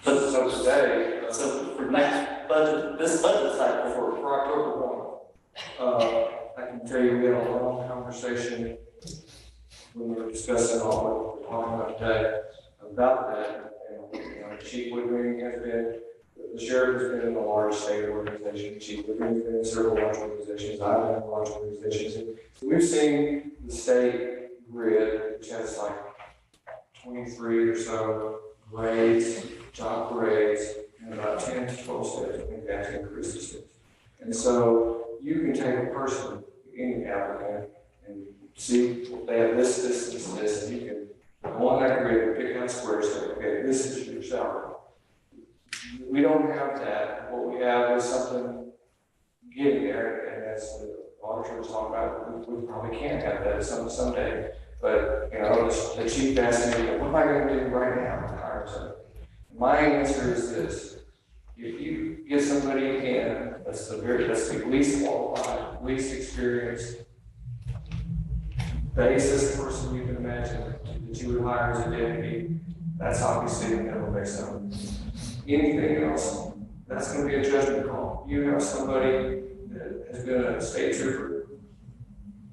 So today, So for next budget, this budget cycle for October 1, I can tell you we had a long conversation when we were discussing all what we're talking about today about that. And, you know, Chief Woodring has been, the sheriff has been in a large state organization, Chief Woodring has been in several large organizations, I've been in large organizations. And so we've seen the state grid, which has like 23 or so grades, job grades, and about 10 to 12 steps. I think that's increased the steps. And so you can take a person, any applicant, and see if they have this, and you can go on that grid and pick out squares, say, okay, this is your salary. We don't have that. What we have is something getting there, and as the auditor was talking about, we probably can't have that someday. But, you know, the chief asked me, what am I going to do right now to hire somebody? My answer is this: if you get somebody in that's the least qualified, least experienced, basis person you can imagine that you would hire as a deputy, that's obviously the minimum base salary. Anything else, that's going to be a judgment call. You have somebody that has been a state trooper,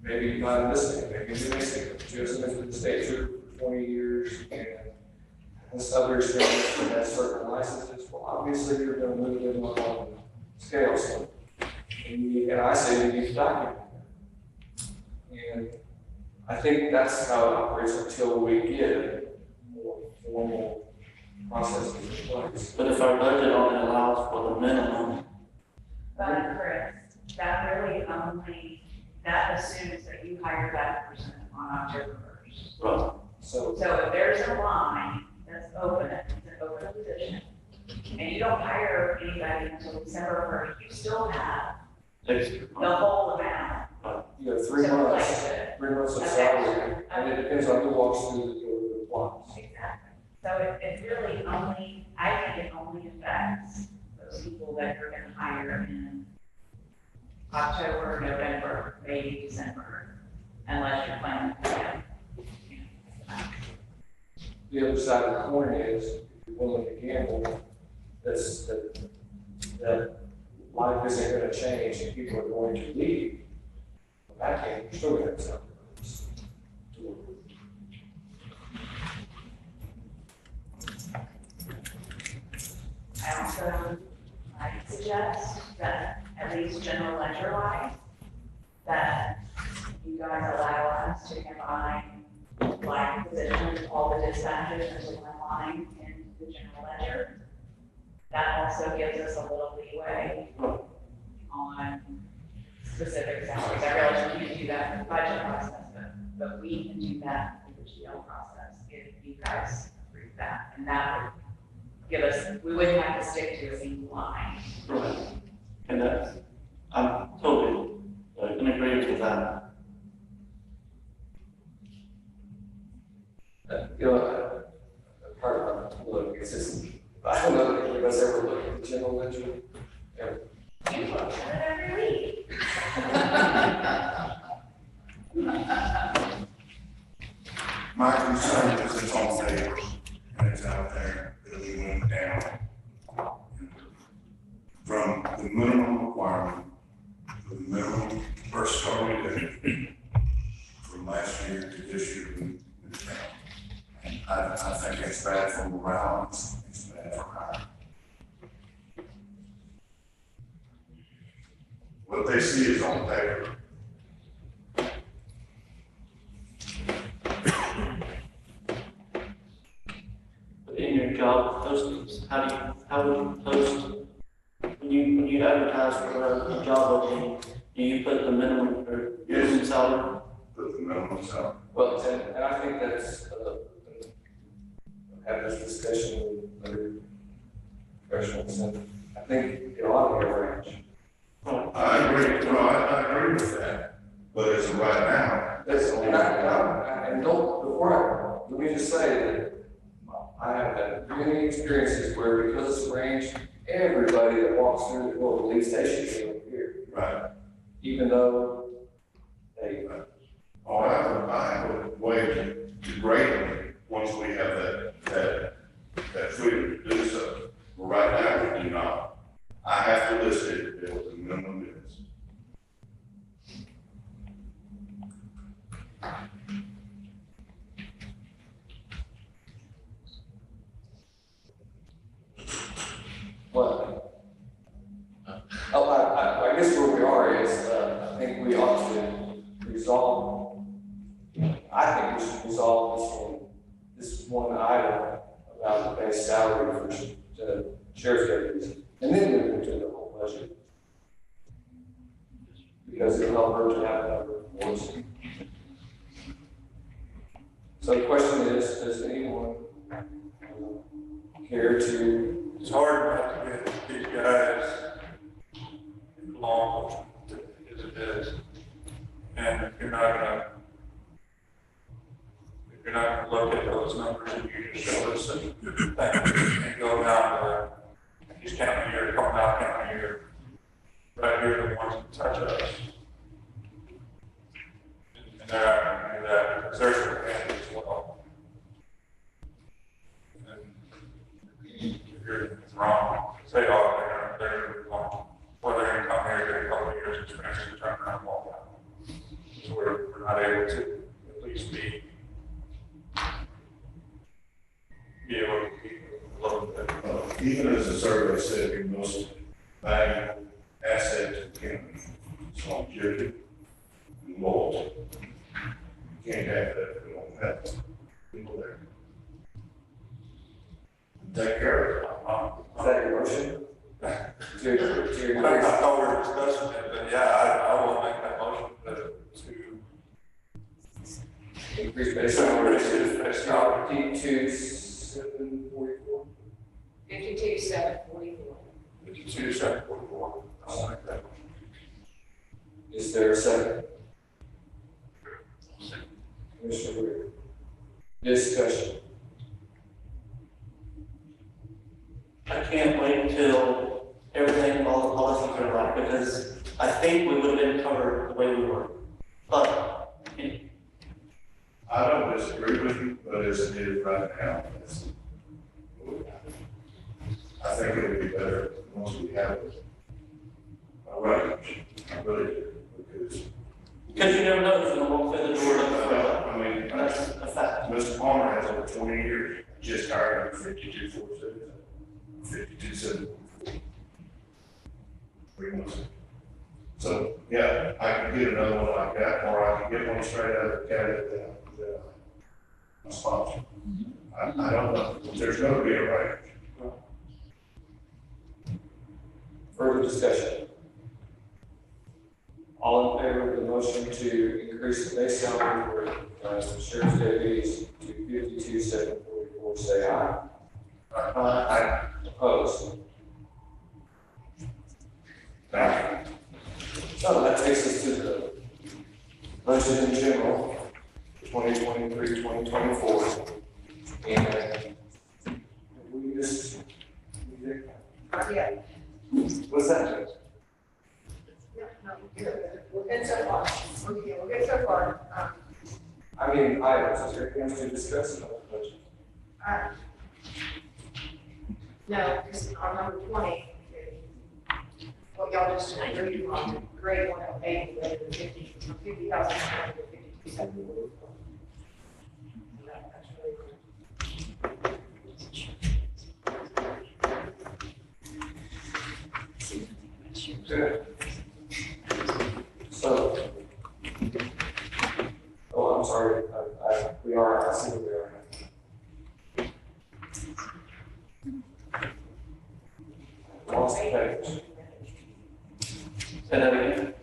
maybe not in this state, maybe in the next state, but you have somebody who's been a state trooper for 20 years and has other experience and has certain licenses. Well, obviously you're going to move them up on the scales. And I say you need to document that. And I think that's how it operates until we get more formal processes in place. But if our budget only allows for the minimum, But Chris, that really only, that assumes that you hire that person on October 1st. right? So So if there's a line that's open, it's an open position, and you don't hire anybody until December 1st, you still have the whole amount. you have to 3 months, replace it. 3 months of salary, and it depends on who walks through the door of the plots. Exactly. So it really only, I think it only affects those people that you're gonna hire in October, November, maybe December, unless you're planning to have. The other side of the coin is, if you're willing to gamble, that life isn't going to change and people are going to leave. Back end, you're still going to have I also, I suggest that at least general ledger wise, that you guys allow us to combine line positions, all the dispatchers into one line in the general ledger. That also gives us a little leeway on specific salaries. I realize we can't do that in the budget process, but we can do that in the GL process if you guys approve that. And that would give us, we wouldn't have to stick to a single line. Right. And that's, I'm totally in agreement with that. You know, part of my look is just, I don't know if anybody's ever looked at the general ledger. You look at it every week. My concern is it's on paper and it's out there that we went down from the minimum requirement, the minimum first started from last year to this year. And I think it's bad for morale, it's bad for hiring. What they see is on paper. In your job postings, how would you post, when you advertise for a job opening, do you put the minimum or minimum salary? Put the minimum salary. Well, and I think that's, have this discussion with other professionals, and I think it ought to be a range. I agree, no, I agree with that, but as of right now, That's, and don't, let me just say that I have had many experiences where because it's a range, everybody that walks through the door believes they should be over here, right, even though they. oh, I have a way to grade them once we have that freedom to do so. But right now, we do not. I have to list it at what the minimum is. What? Oh, I guess where we are is, I think we ought to resolve, I think we should resolve this one item about the base salary for the sheriff's deputies, and then move into the whole budget. Because it'll help her to have a number of voices. So the question is, does anyone care to? It's hard not to get these guys along as it is. And if you're not gonna look at those numbers and you just show us and go down to these county here, come out county here, right here, the ones that touch us. And they're not gonna do that because they're advantage as well. And if you're wrong, say, oh, they're wrong. Or they're gonna come here, get a couple of years experience and turn around and walk out. So we're not able to at least be able to keep a little bit. Even as the survey said, the most valuable asset to the county is longevity and loyalty. You can't have that if we don't have people there. Take care of it. Is that your motion? I thought we were discussing it, but yeah, I will make that motion to Increase base salary to 52,744. 52,744. 52,744. I'll make that. Is there a second? Commissioner Weir. Discussion. I can't wait until everything, all the policies are right, because I think we would have been covered the way we were. But, I don't disagree with you, but as it is right now, I think it would be better once we have a range. I really do, because you never know who's going to walk through the door. I mean, That's a fact. Mr. Palmer has over 20 years, just hired him 52,744. 3 months. So, yeah, I can get another one like that, or I can get one straight out of the candidate that I sponsor. I don't know, there's gonna be a range. Further discussion. All in favor of the motion to increase the base salary for sheriff's deputies to 52,744, say aye. Aye. Opposed? Now, So that takes us to the budget in general, 2023, 2024. And we just, Yeah. what's that? No, we're good so far. We're good so far. I mean, items, is there anything else to discuss about the budget? No, because on number 20, well, y'all just agreed on grade 108, grade 50,000, 52,744. That's really good. Good. lost the papers. Say that again.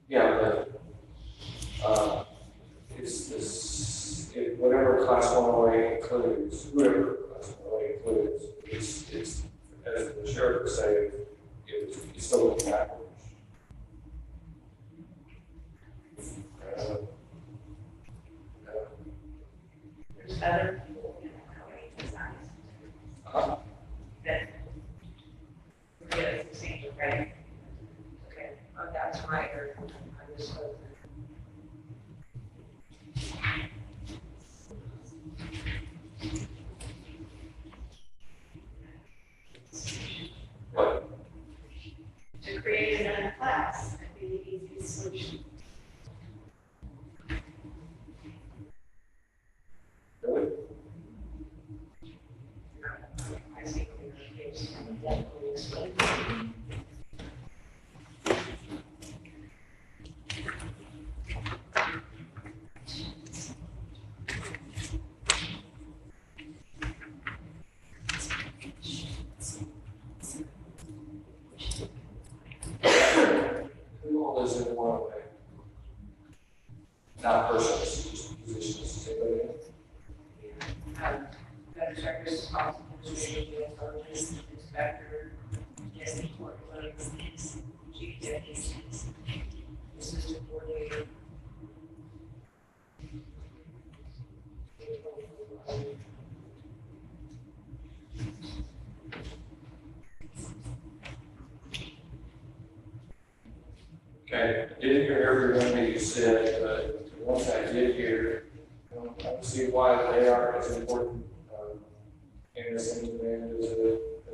Yeah, but, it's this, whatever class 108 includes, whoever class 108 includes, it's, as the sheriff would say, it's still looking backwards. There's other people in the designs that really seem to rank. Okay, oh, that's right, or I just. But To create another class, that'd be the easiest solution. really, I see clarification, and definitely explain. who all is in 108? Not persons, just positions, say that again. Better service responsible administrator, police inspector, yes, court clerks, chief deputies, assistant coordinator. Okay, I didn't hear everyone that you said, but the ones I did hear, I don't see why they are as important, in this demand as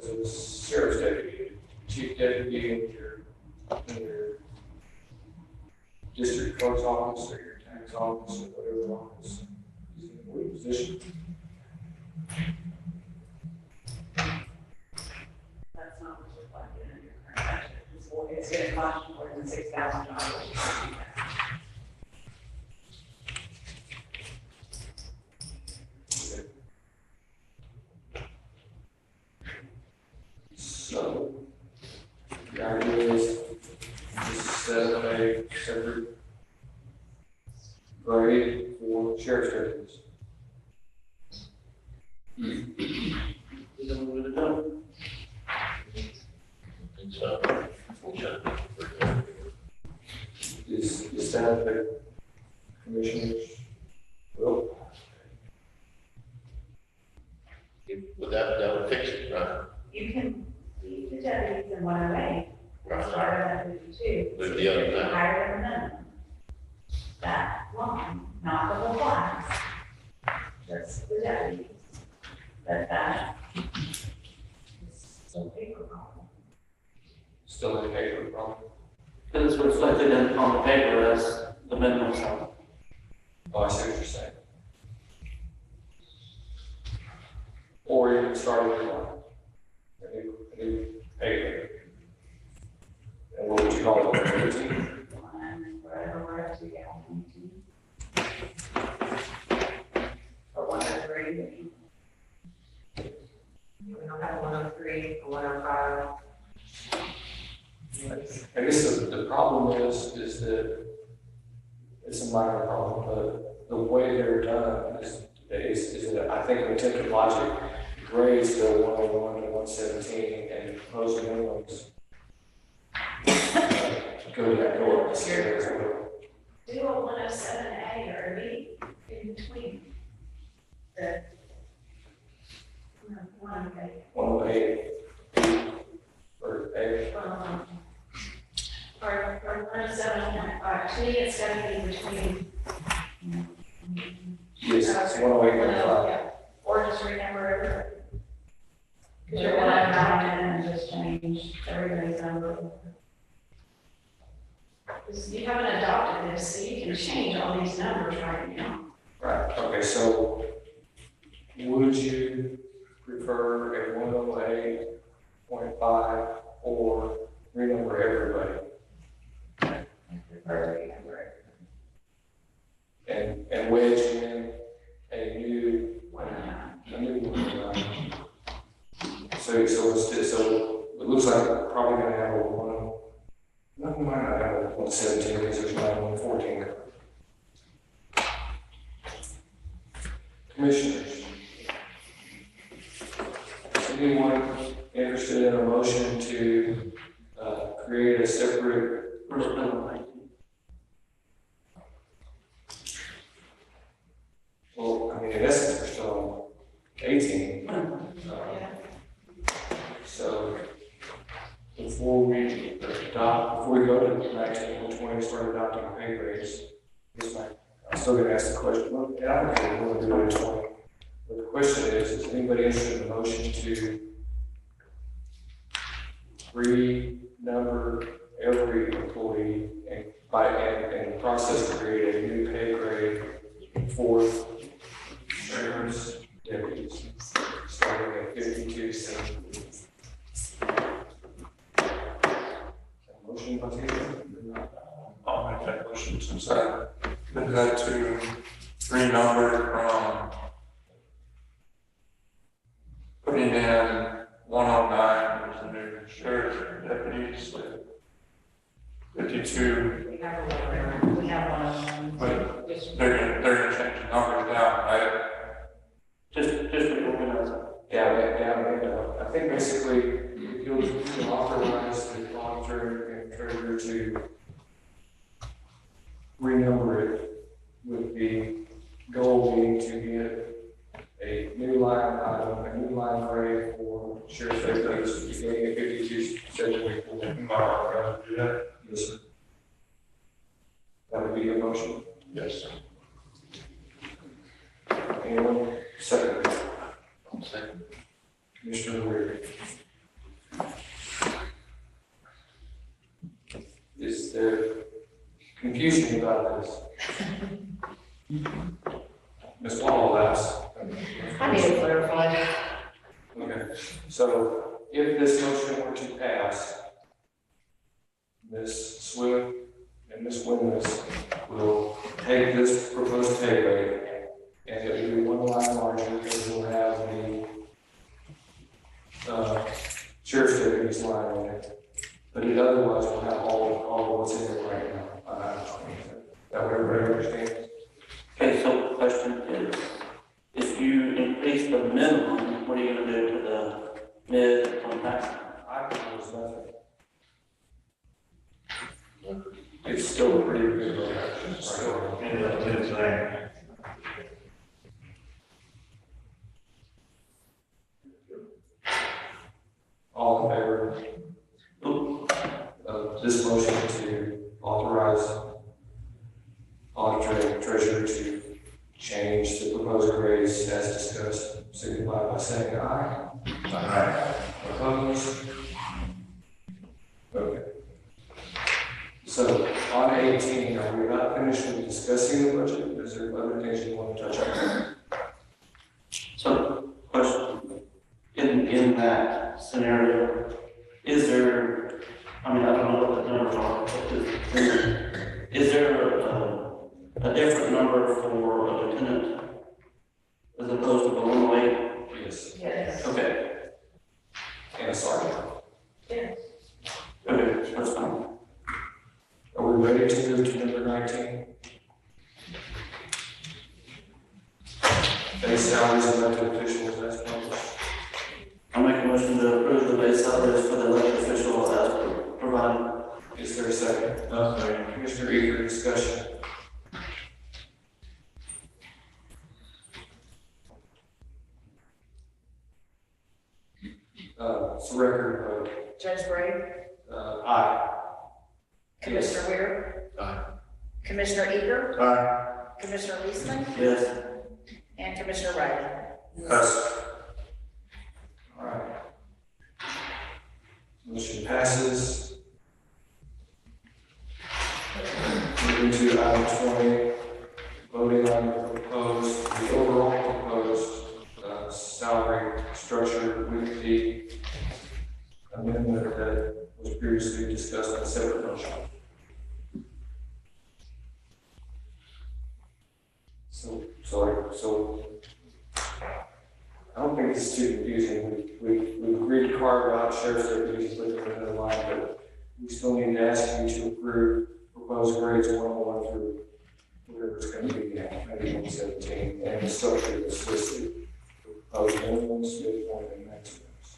a sheriff's deputy, chief deputy in your district clerk's office or your tax office or whatever office is in your position. That's not what's reflected in your current budget. It's gonna cost more than $6,000. So, the idea is to set up a separate grade for sheriff's deputies. Is that what we're doing? Is that the commissioner's will? But that would fix it, right? You can leave the deputies in 108, Right. start at 52. Leave the other down. Higher than the minimum. That line, not the whole class, just the deputies. But that is still paper problem. Still in paper problem? Because it's reflected on the paper as the minimum salary. Oh, I see what you're saying. Or you can start with one. A new pay grade. And what would you call it, 13? Whatever we're up to, yeah. For one of the grade. We don't have 103, 105. I guess the problem is that it's a minor problem, but the way they're done is that I think in attempted logic, grades go 101 to 117 and proposed minimums go that door. Do a 107A or a B in between. The. One, okay. 108 or A. Or 107.5, to me, it's gotta be between. Yes, it's 108 and 5. Yeah. Or just renumber it. Because you're gonna have and just change everybody's number. Because you haven't adopted this, so you can change all these numbers right now. Right, okay, so would you prefer a 108.5 or renumber everybody? I prefer to renumber it. and wedge in a new one. So it looks like we're probably gonna have a one, no, we might not have a 117, because there's not a 114. Commissioners, is anyone interested in a motion to create a separate personnel line? Well, I mean, in essence, we're still on 18. So before we go to 19 and 20, start adopting pay grades, I'm still gonna ask the question, well, and I'm okay, we're gonna do it at 20. But the question is anybody interested in a motion to renumber every employee and the process to create a new pay grade for sheriff's deputies, starting at 52 cents. Motion by Taylor. I'll make that motion since I did that to renumber from putting in 109 as the new sheriff deputies, 52. We have one. But they're gonna change the numbers down, right? Just to organize it. Yeah, I think basically you can authorize the auditor and treasurer to renumber it with the goal being to get a new line item, a new line grade for sheriff's deputies beginning at 52 74. Do that? Yes, sir. That would be your motion. Yes. Anyone? Second. Second. Commissioner Weir. Is there confusion about this? Ms. Wall, that's. I need to clarify. Okay, so if this motion were to pass, Ms. Swift and Ms. Witness will take this proposed pay rate and it will be one line larger because we'll have the sheriff's deputies line in it. But it otherwise will have all of what's in it right now. That way everybody understands. Okay, so the question is, if you increase the minimum, what are you gonna do to the mid on that? I propose nothing. It's still a pretty good reduction. So, that's his name. All in favor of this motion to authorize auditor and treasurer to change the proposed grades as discussed, signify by saying aye. Aye. Opposed? Okay. So on 18, are we not finished with discussing the budget? Is there other things you want to touch on? So, question, in that scenario, is there, I mean, I don't know what the numbers are, but is there a different number for a lieutenant as opposed to the 108? Yes. Yes. Okay, And a sergeant. Yes. okay, that's fine. Are we ready to move to number 19? Base salaries of elected officials as published. I'll make a motion to approve the base salaries for the elected officials as provided. Is there a second? No, second. Commissioner Eager, discussion. It's a record Judge Gray, vote. Aye. Commissioner Weir. Aye. Commissioner Eager, Aye. Commissioner Leisman, Yes. and Commissioner Riley. Yes. All right. Motion passes. Moving to item 20, voting on the overall proposed salary structure with the amendment that was previously discussed in a separate motion. So So I don't think this is too confusing. We've agreed to carve out sheriff's deputies with another line, but we still need to ask you to approve proposed grades 101 through whatever it's going to be at 117, and the structure that's listed. Proposed minimums, midpoint, and maximums.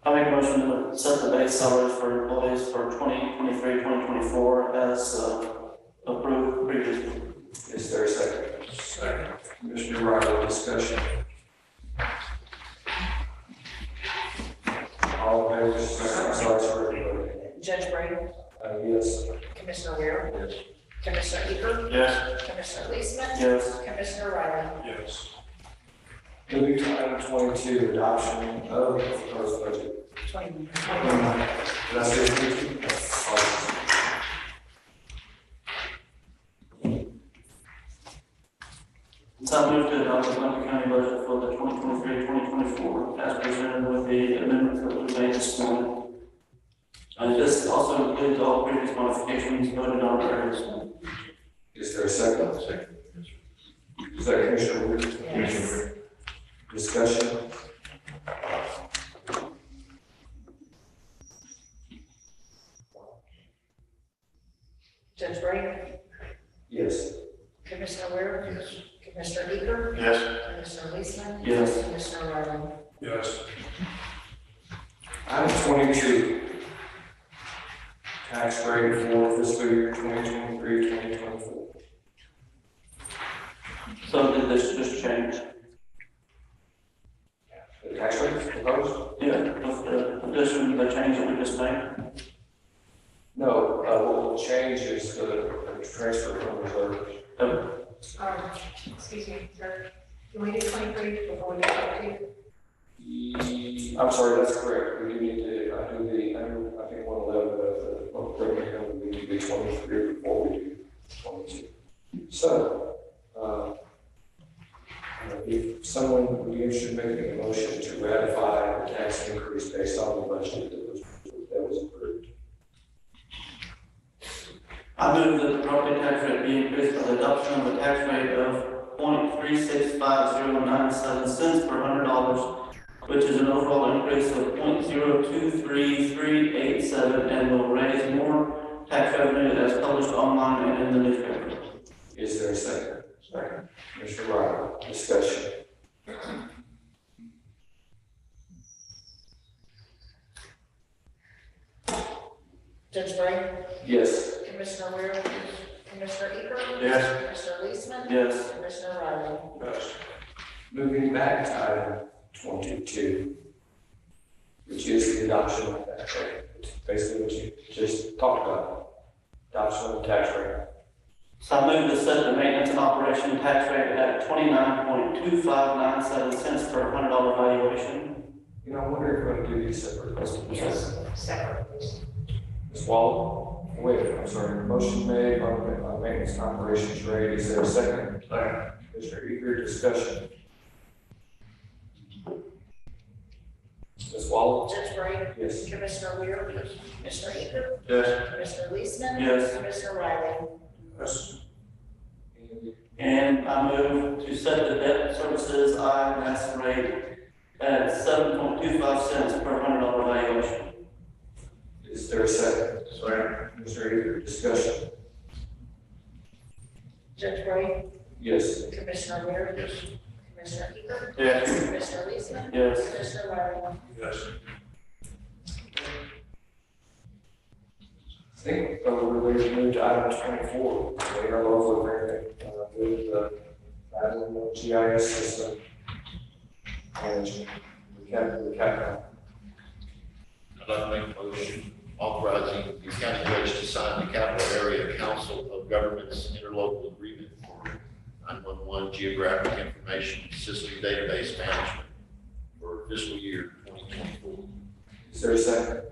I make a motion to set the base salaries for employees for 2023-2024 as approved previously. Is there a second? Second. Commissioner Riley, discussion. All in favor, I'm sorry, sorry. Judge Gray, Yes. Commissioner Ware. Yes. Commissioner Eager, Yes. Commissioner Leisman. Yes. Commissioner Riley. Yes. Moving to item 22, adoption of the proposed budget. 20. Did I say 22? So I move to adopt the Lincoln County budget for the 2023-2024 as presented with the amendments that we made this morning. And this also includes all previous modifications voted on earlier this morning. Is there a second? Second. Is that Commissioner Wood? Yes. Discussion? Judge Gray, Yes. Commissioner Ware. Yes. Commissioner Eager, Yes. Commissioner Leisman. Yes. Commissioner Riley. Yes. Item 22, tax rate for fiscal year 2023-2024. So did this just change? The tax rate proposed? Yeah, with the addition, the change that we just made? No, what will change is the transfer from reserves. Excuse me, sir. Can we do 23 before we go to? I'm sorry, that's correct. We do need to, I think 111 of the program code, we need to do 23 before we do 22. So, if someone would be interested in making a motion to ratify the tax increase based on the budget that was approved. I move that the property tax rate be increased by the adoption of a tax rate of 0.365097 cents per $100, which is an overall increase of 0.023387 and will raise more tax revenue as published online and in the newspaper. Is there a second? Second. Commissioner Riley, discussion. Judge Gray, Yes. Commissioner Ware, Commissioner Eager. Yes. Commissioner Leisman. Yes. Commissioner Riley. Yes. Moving back to item 22, which is the adoption of the tax rate. It's basically what you just talked about, adoption of the tax rate. So I move to set the maintenance and operation tax rate at 29.2597 cents per $100 valuation. You know, I wonder if we're going to do these separate. Yes, separate. Ms. Waller, wait, I'm sorry, motion made on maintenance and operations rate, is there a second? Second. Commissioner Eager, discussion. Ms. Waller? Judge Gray, Yes. Commissioner Ware, Commissioner Eager, Yes. Commissioner Leisman. Yes. Commissioner Riley. Yes. And I move to set the debt services INS rate at 7.25 cents per $100 valuation. Is there a second? Second. Commissioner Eager, discussion. Judge Gray, Yes. Commissioner Ware. Yes. Commissioner Eager, Yes. Commissioner Leisman. Yes. Commissioner Riley. Yes. I think we're ready to move to item 24, the interlocal agreement with the 911 GIS system management, the capital. I'd like to make a motion authorizing the county judge to sign the Capital Area Council of Governments interlocal agreement for 911 geographic information system database management for fiscal year 2024. Is there a second?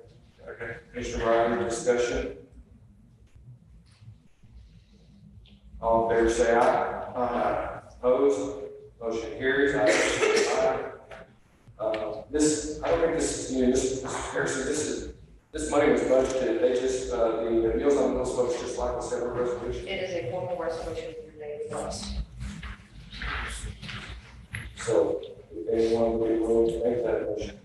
Okay. Commissioner Riley, discussion. All in favor say aye. Aye. Opposed? Motion carries. Aye. I don't think this is new. This is This money was budgeted, they just, the Meals on Wheels was just like a separate resolution. It is a formal resolution related to us. So if anyone would be willing to make that motion.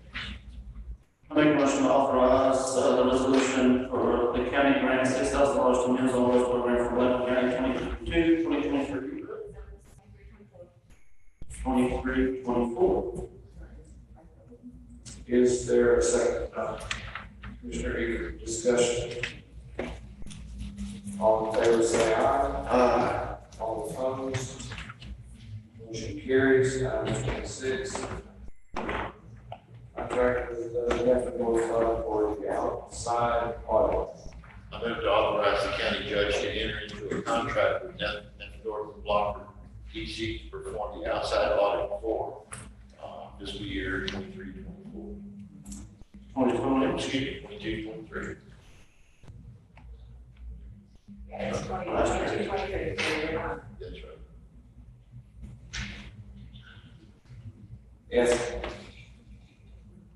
I make a motion to authorize the resolution for the county grant $6,000 to Meals on Wheels program for Blanford County 2022, 2023. 23, 24. Is there a second? Commissioner Eager, discussion. All in favor, say aye. Aye. All opposed? Motion carries. Item 26. Contract with the Blanford North Fund for the outside audit. I move to authorize the county judge to enter into a contract with North Blocker DC to perform the outside audit for fiscal year 23-24. 2020. Excuse me, 22-23. Yeah, it's 2022, 23, so you're not. That's right. Yes.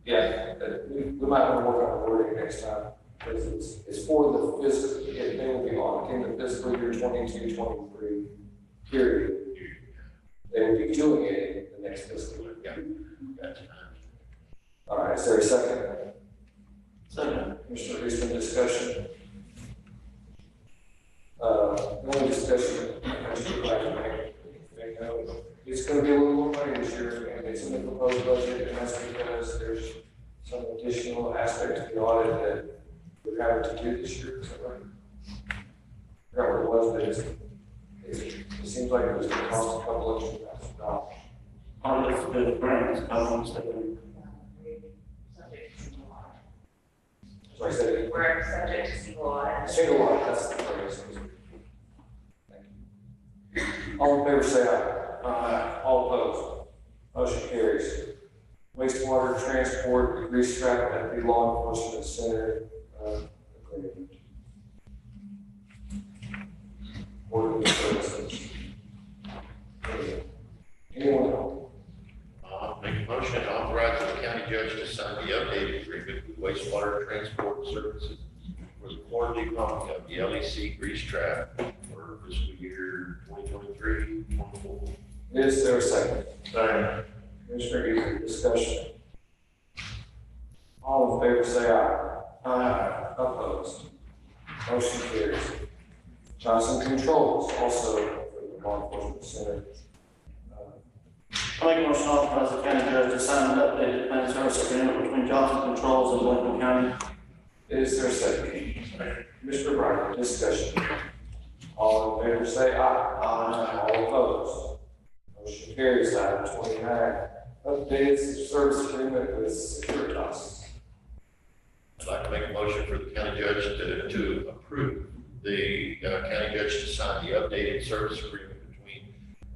Yeah, we might want to work on the wording next time, because it's for the fiscal, they will be auditing the fiscal year 22-23 period. They will be doing it in the next fiscal year. Yeah. That's fine. All right, is there a second? Second. Commissioner Eastman, discussion. The only discussion I should like to make note, it's going to be a little more money this year, and it's in the proposed budget, and that's because there's some additional aspect to the audit that we're having to do this year. So, I forgot what it was, but it seems like it was going to cost a couple extra $1,000. All of the grants, I want to say. So I said, We're subject to single audit. single audit, that's the phrase. Thank you. All in favor, say aye. Aye. All opposed? Motion carries. Wastewater transport grease trap at the law enforcement center, agreement. Board of Services. Anyone else? Make a motion to authorize the county judge to sign the updated agreement with wastewater transport services for the quarterly pumping of the LEC grease trap for fiscal year 2023-24. Is there a second? Second. Commissioner Eager, discussion. All in favor, say aye. Aye. Opposed? Motion carries. Johnson Controls, also for the law enforcement center. I make a motion to authorize the county judge to sign an updated plan service agreement between Johnson Controls and Blanford County. Is there a second? Commissioner Bryant, discussion. All in favor, say aye. Aye. All opposed? Motion carries. Item 29, updated service agreement with Securitas. I'd like to make a motion for the county judge to approve the county judge to sign the updated service agreement between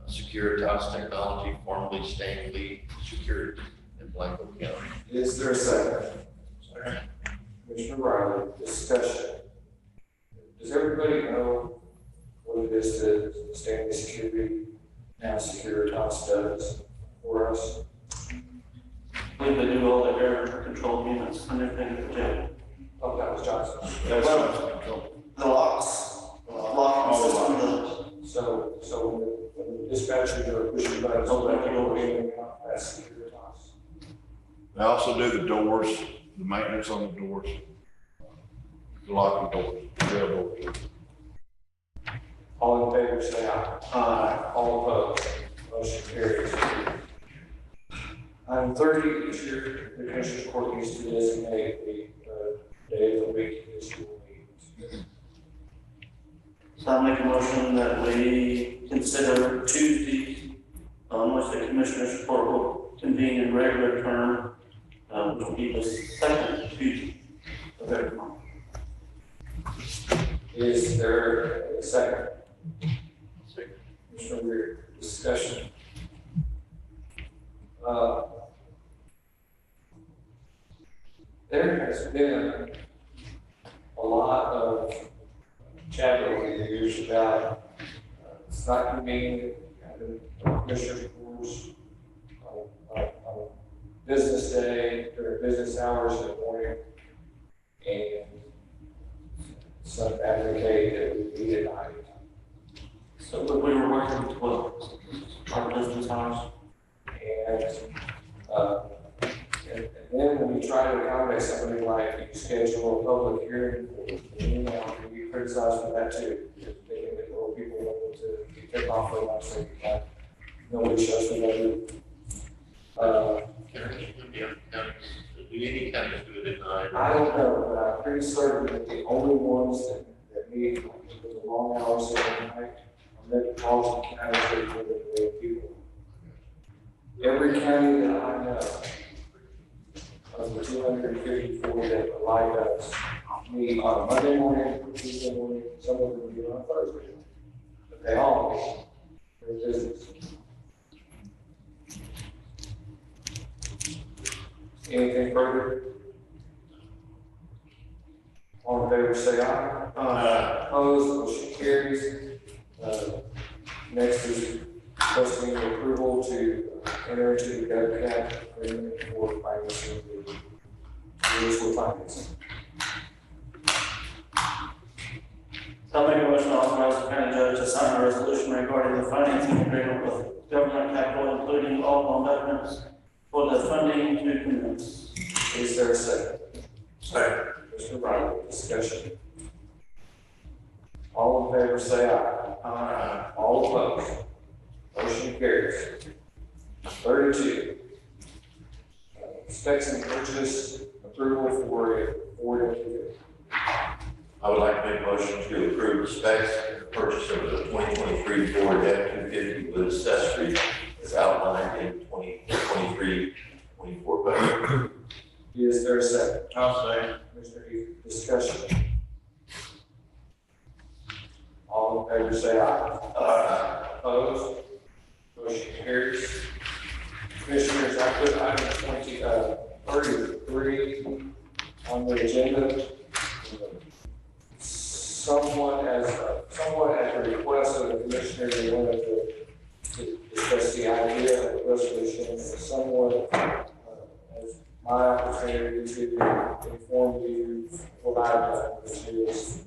Securitas Technology, formerly Stanley Security in Blanco County. Is there a second? Commissioner Riley, discussion. Does everybody know what it is that Stanley Security, now Securitas, does for us? I believe they do all the air control units and everything at the jail. Oh, that was Johnson. That's The locks, locking system, So when the dispatchers are pushing buttons, so that you don't even that's Securitas. They also do the doors, the maintenance on the doors. The locking doors, jail doors. All in favor, say aye. Aye. All opposed? Motion carries. Item 30, each year, the Commissioners Court needs to designate a day of the week this school meetings. So I make a motion that we consider Tuesday, which the Commissioners Court will convene in regular term, which will be the second Tuesday of every month. Is there a second? Commissioner Weir, discussion. There has been a lot of chatter over the years about it's not convenient having commissioners' rules on business day, during business hours in the morning. and some advocate that we be at night. So but we were working with what, our business hours? And, and then when you try to accommodate somebody like you schedule a public hearing, you know, you criticize for that too. Thinking that, well, people want to take off their lives, so nobody shuts them down. Do any counties do it at night? I don't know, but I'm pretty certain that the only ones that meet with the long hours of the night are metropolitan counties that live with people. Every county that I know of the 254 that are like us meet on a Monday morning, Tuesday morning, some of them meet on Thursday. But they all meet their business. Anything further? All in favor, say aye. Opposed, motion carries. Next is requesting approval to enter into the GovCap agreement for financing the municipal financing. So I'll make a motion to authorize the county judge to sign a resolution regarding the financing agreement with government capital, including all documents for the funding to commence. Is there a second? Second. Mr. Riley, discussion. All in favor, say aye. Aye. All opposed. Motion carries. 32. Specs and purchase approval for a Ford F-250. I would like to make a motion to approve the specs and purchase of the 2023 Ford F-250 with accessories as outlined in 2023-24 budget. Is there a second? I'll say. Mr. Heath, discussion. All in favor, say aye. Aye. Opposed? Motion carries. Commissioners, I put item 33 on the agenda. Somewhat as a request of the commissioner, they wanted to discuss the idea of the resolution, and somewhat as my opportunity to inform you what I've done, which is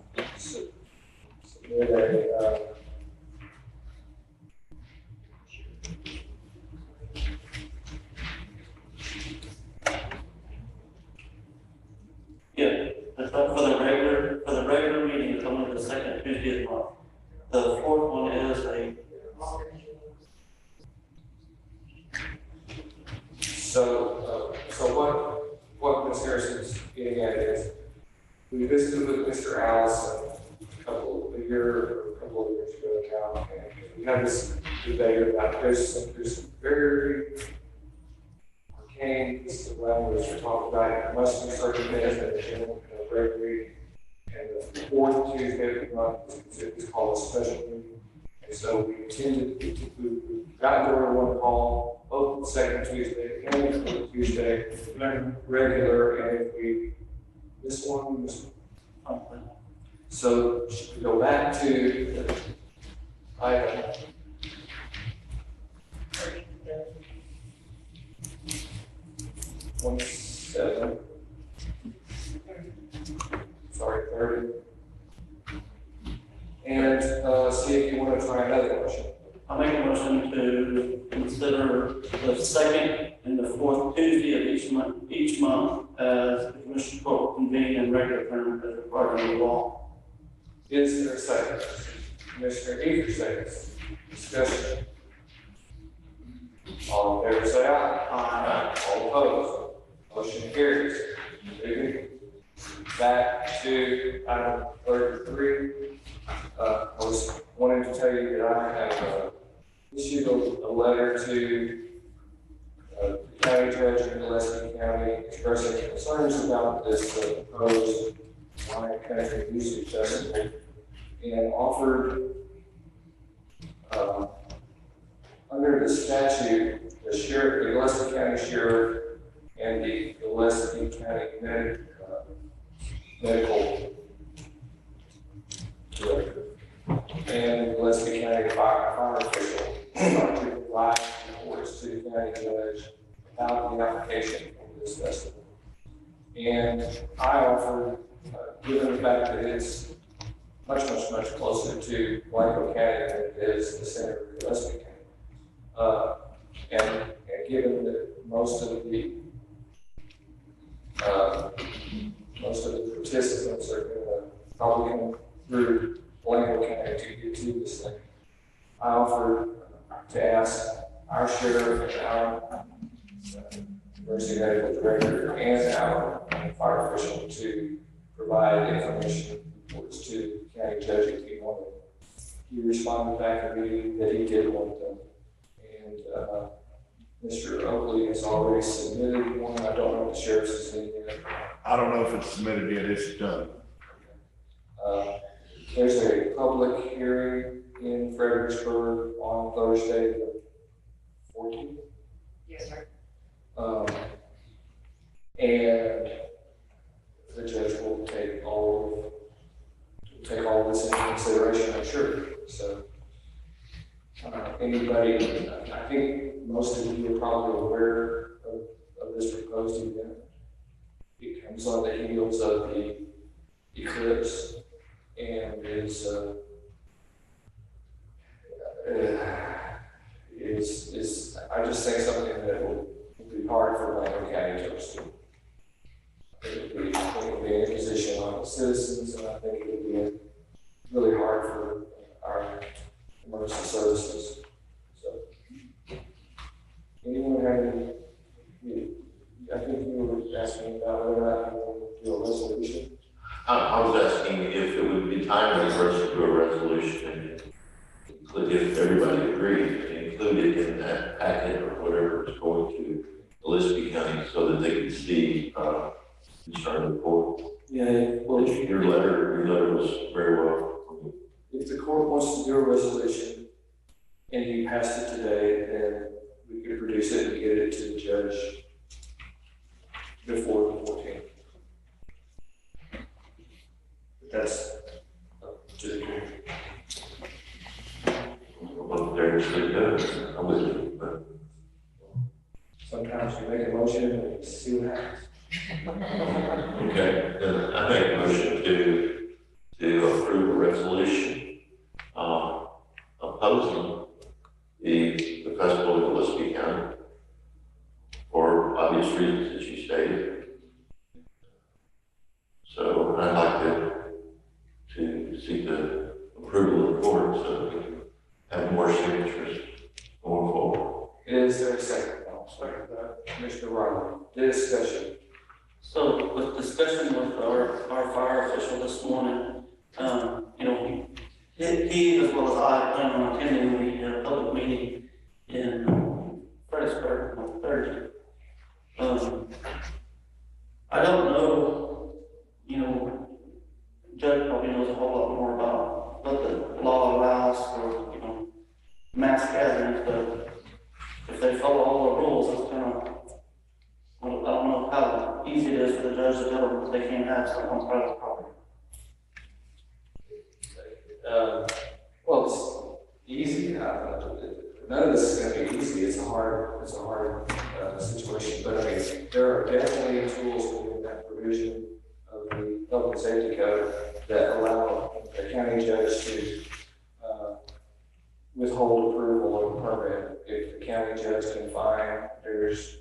submit a Yeah, that's right, for the regular meeting, it's only the second Tuesday of the month. The fourth one is a, So what Ms. Harrison's getting at is, we visited with Mr. Allison a couple of years ago now, and we had this debate about there's some very arcane pieces of language to talk about. It must be certain days that the general regular, and the fourth Tuesday of the month is called a special meeting. And so we intended, we got to one call, both the second Tuesday and the Tuesday, regular, and if we, this one. So should we go back to the item? '27. Sorry, 30. And see if you want to try another motion. I'll make a motion to consider the second and the fourth Tuesday of each month as the commission court will convene in regular term as required under the law. Is there a second? Commissioner Eager seconds. Discussion. All in favor, say aye. Aye. All opposed. Motion carries. Moving back to item 33. I was wanting to tell you that I have issued a letter to the county judge in Gillespie County expressing concerns about this proposed line country usage estimate, and offered under the statute, the sheriff, the Gillespie County Sheriff, and the Gillespie County Medical Director, and the Gillespie County Fire Official are to provide reports to the county judge about the application for this festival. And I offered given the fact that it's much closer to Blanco County than it is the center of Gillespie County. And given that most of the participants are gonna probably come through Blanco County to get to this thing, I offered to ask our sheriff and our emergency medical director and our fire official to provide information reports to the county judge if he wanted. He responded back immediately that he did want them. And Mr. Oakley has already submitted one. I don't know if the sheriff's is in yet. I don't know if it's submitted yet, it's done. There's a public hearing in Fredericksburg on Thursday, the 14th. Yes, sir. And the judge will take all of this into consideration, I'm sure. So, anybody, I think most of you are probably aware of this proposed event. It comes on the heels of the eclipse and is I just think something that will be hard for Blanco County to understand. It will be a position on the citizens, and I think it will be really hard for our emergency services. So, anyone have any? I think you were asking about whether or not you want to do a resolution. I was asking if it would be timely for us to do a resolution and include, if everybody agreed, include it in that packet or whatever is going to Gillespie County so that they can see, concern report. Yeah, well, Your letter was very well. if the court wants to do a resolution and you passed it today, then we could produce it and get it to the judge before the 14th. But that's up to the court. Well, they're actually good. I'm with you, but. Sometimes you make a motion and you see what happens. Okay, then I make a motion to approve a resolution, opposing the festival of Gillespie County for obvious reasons that you stated. So I'd like to seek the approval of the board so we can have more signatures going forward. Is there a second? I'll second that. Commissioner Riley, discussion. So with discussion with our fire official this morning, you know, he as well as I plan on attending the public meeting in Fredericksburg on Thursday. I don't know, you know, Judge probably knows a whole lot more about what the law allows for, you know, mass gatherings, but if they follow all the rules, it's kind of, well, I don't know how easy it is for the judge to tell them that they can't have someone's private property. Well, it's easy. None of this is going to be easy. It's a hard situation. But I mean, there are definitely tools within that provision of the Health and Safety Code that allow the county judge to withhold approval of a permit if the county judge can find there's.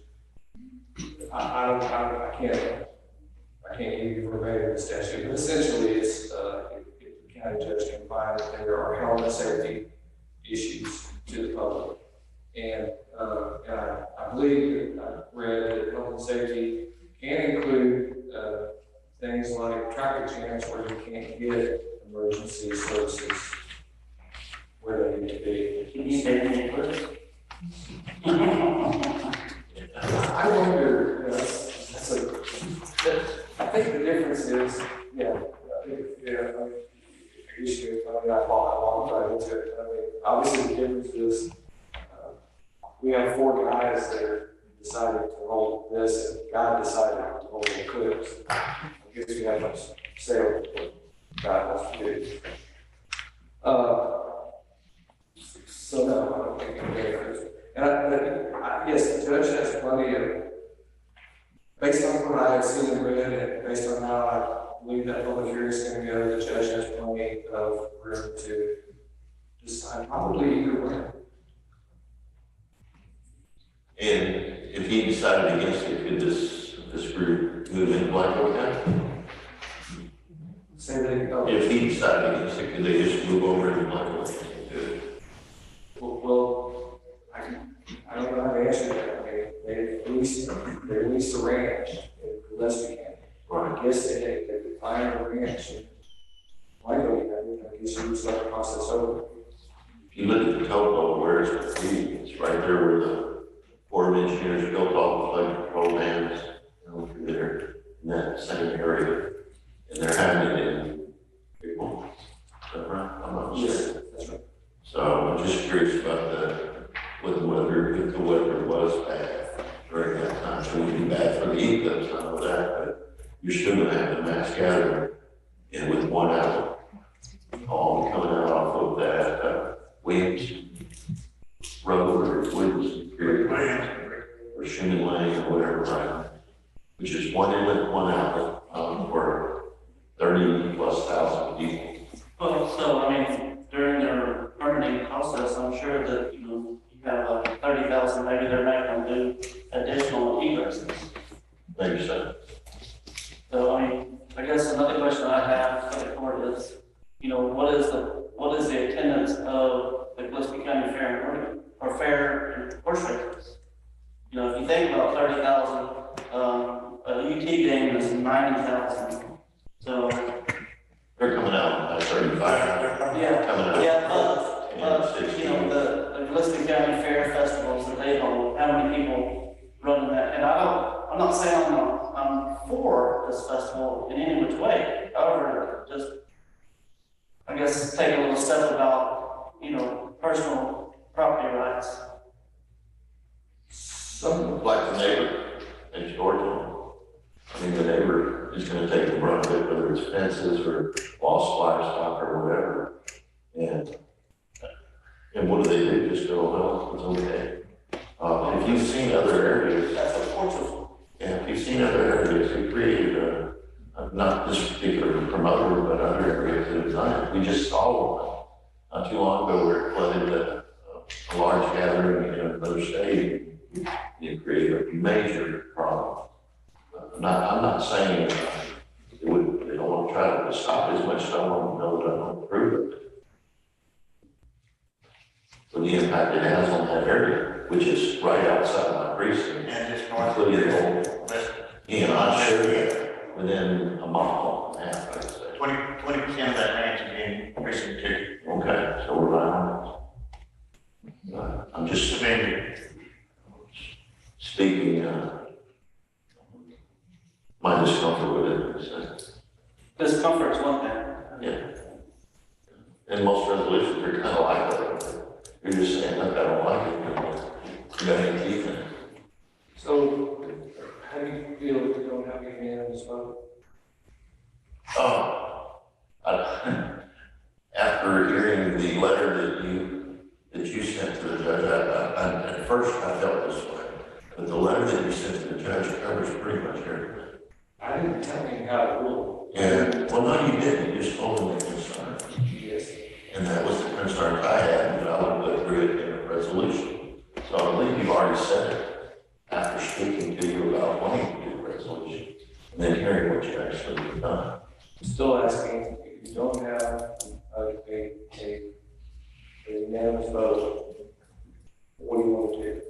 I can't give you verbatim the statute, but essentially it's if the county judge can find that there are health and safety issues to the public. And I believe that I read that health and safety can include things like traffic jams where you can't get emergency services where they need to be. Can you say any words? I wonder, I think the difference is, I apologize, obviously the difference is, we have 4 guys that decided to hold this, and God decided to hold the eclipse. I guess we have much say over what God wants to do. So no, I don't think it's very crucial. And yes, the judge has plenty of, based on what I have seen and read, and based on how I believe that public hearing has plenty of room to decide probably either way. And if he decided against it, could this group move into Blanco County? Say that, oh, If he decided against it, could they just move over to Blanco County? well, I don't know how to answer that. I mean, they leased the ranch in Gillespie County. I guess they find a ranch in Blanco County. I guess you would start the process over. If you look at the topo, where it's going to be, it's right there where the Corps of Engineers built all the flood control dams, through there, in that same area. And they're having it in April. Is that right? I'm not sure. Yes, that's right. So I'm just curious about what the weather, if the weather was bad during that time. So it would be bad for the eclipse, I know that, but you're still gonna have the mass gathering and with 1 hour. All coming out off of that, Williams Road or Williams Creek or Schumann Lane or whatever, right? Which is 1 inlet, 1 outlet, for 30,000+ people. Well, so, I mean, during their permitting process, I'm sure that, you have 30,000, maybe they're not gonna do additional egresses. Maybe so. So, I mean, I guess another question I have for the court is, what is the attendance of the Gillespie County Fair and Rodeo, or fair and horse races? If you think about 30,000, a UT game is 90,000. So, They're coming out at 35. yeah, Coming out. the Gillespie County Fair festivals that they hold, how many people run that? And I'm not saying I'm for this festival in any which way. However, just, I guess, take a little step about, personal property rights. Something like the neighbor next door to them. I mean, the neighbor is gonna take the brunt of it, whether it's fences or lost livestock or whatever. And what do? Just go, well, it's okay. If you've seen other areas, That's what courts are for. yeah, if you've seen other areas, they created not this particular promoter, but other areas that have done it. We just saw one not too long ago where it flooded a large gathering in another state. It created a major problem. I'm not saying they don't want to try to stop it as much as I want to know that I don't approve it. For the impact it has on that area, which is right outside my precinct. And just north Including of the this, whole, I'm sure within a mile and a half, I'd say. 20% of that ranch is in precinct 2. Okay, so we're right on it. I'm just speaking, my discomfort with it, so. Discomfort's one thing. Yeah. And most resolutions are kind of like that. You're just saying, look, I don't like it. You got any teeth in it. So, how do you feel if you don't have a unanimous vote? After hearing the letter that you sent to the judge, at first I felt this way. But the letter that you sent to the judge covers pretty much everything. I didn't tell you how to rule. And, well, no, you didn't. You just told me the concern. Yes. And that was the concern I had, that I would put through it in a resolution. So I believe you've already said it after speaking to you about wanting to do the resolution, and then hearing what you actually have done. I'm still asking, if you don't have a unanimous vote, what do you want to do?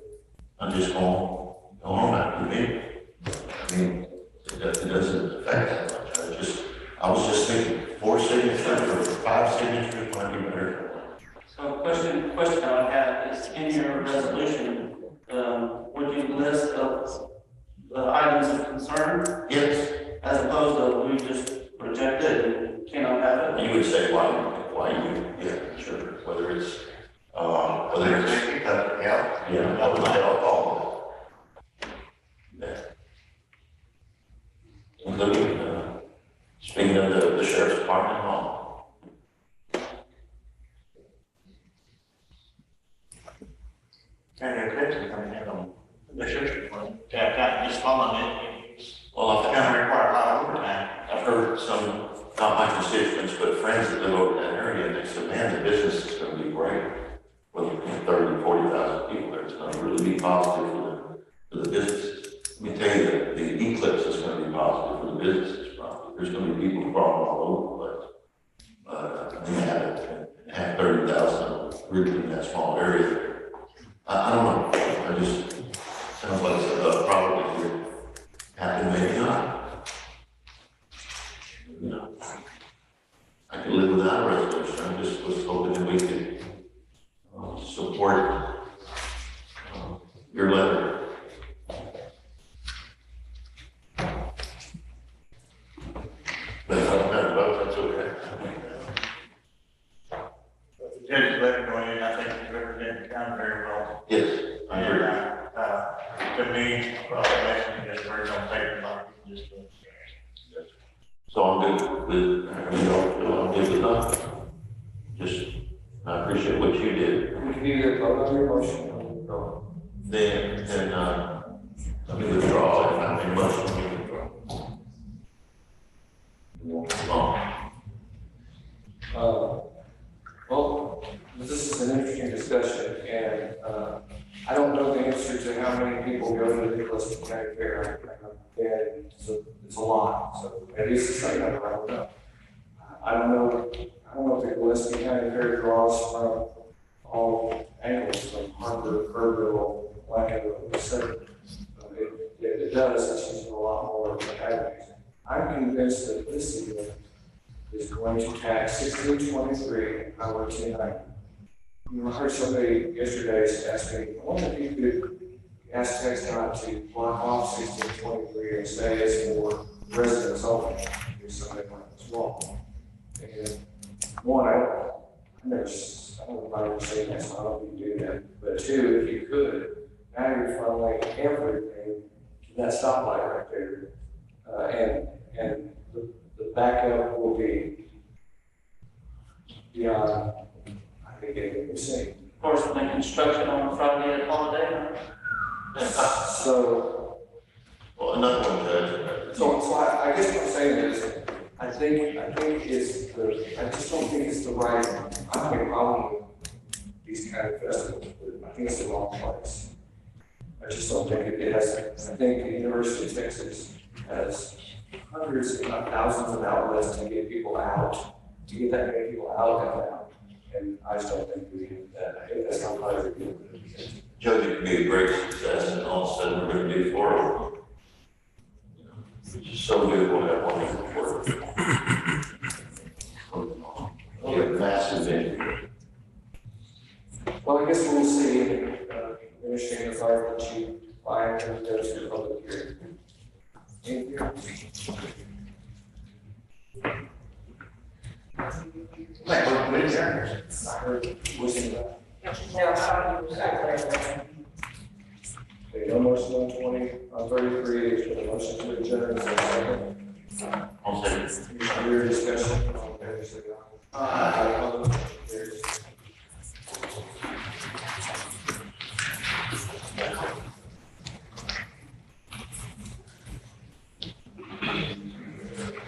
I'm just going back to me. I mean, it doesn't affect that much. I was just thinking, 4 signatures or 5 signatures might be better. So question I would have is, in your resolution, would you list the items of concern? Yes. As opposed to we just reject it and cannot have it? You would say yeah, sure. Whether it's, yeah, I would like all of it. Yeah. Including, speaking of the sheriff's department hall. And your kids are coming in on the sheriff's department. Just following it. Well, It's gonna require a lot of overtime. I've heard some not my constituents, but friends that live over that area, and they said, man, the business is gonna be great. Well, 30, 40,000 people there, it's gonna really be positive for the businesses. Let me tell you that the eclipse is gonna be positive for the businesses, probably. There's gonna be people crawling all over the place. Have 30,000 group in that small area. I don't know, I just, sounds like it's probably here. Happen, maybe not. You know, I could live without a resolution. I just was hoping that we could support your letter. But if I don't have a vote, that's okay. The judge's letter going in, I think it's represented the town very well. Yes, I agree. To me, well, I mentioned this word on paper, like, just, So I'm good with, I'm good with that. Just, I appreciate what you did. We can either vote on your motion or withdraw. Then, let me withdraw. If I make a motion, let me withdraw. Well, this is an interesting discussion, and I don't know the answer to how many people go to the Nicholas County Fair. And it's a lot, so at least it's like that, I don't know. I don't know if the Gillespie County Fair draws from all angles, from Harvard, Kerrville, Blankenville, etc. It does, it's using a lot more advertising. I'm convinced that this event is going to tax 1623 and Highway 290. I heard somebody yesterday ask me, I wonder if you could ask TxDOT to block off 1623 and say it's for residents only, if somebody went this wall. And one, I don't know if I would say that, so I don't think you do that. But two, if you could, now you're funneling everything to that stoplight right there. And the backup will be beyond, I think, anything we've seen. Of course, when they construction on Friday at holiday. So, Well, another one, Judge. so I guess what I'm saying is, I just don't think it's the right, I don't have a problem with these kind of festivals, but I think it's the wrong place. I just don't think it has, I think the University of Texas has hundreds, if not thousands of outlets to get people out, to get that many people out and about. And I just don't think we do that. I think that's not part of the Judge, it could be a great success, and all of a sudden we're going to do 4 of them. It's just so good, we'll have one before. Massive venue. Well, I guess we'll see, Commissioner Fire, that you buy and go to the public hearing. Anything else? I heard, listen to that. Okay, no motion on 20, on 33, is for the motion to adjourn. I'll say this. Your discussion. All in favor, say aye. Aye.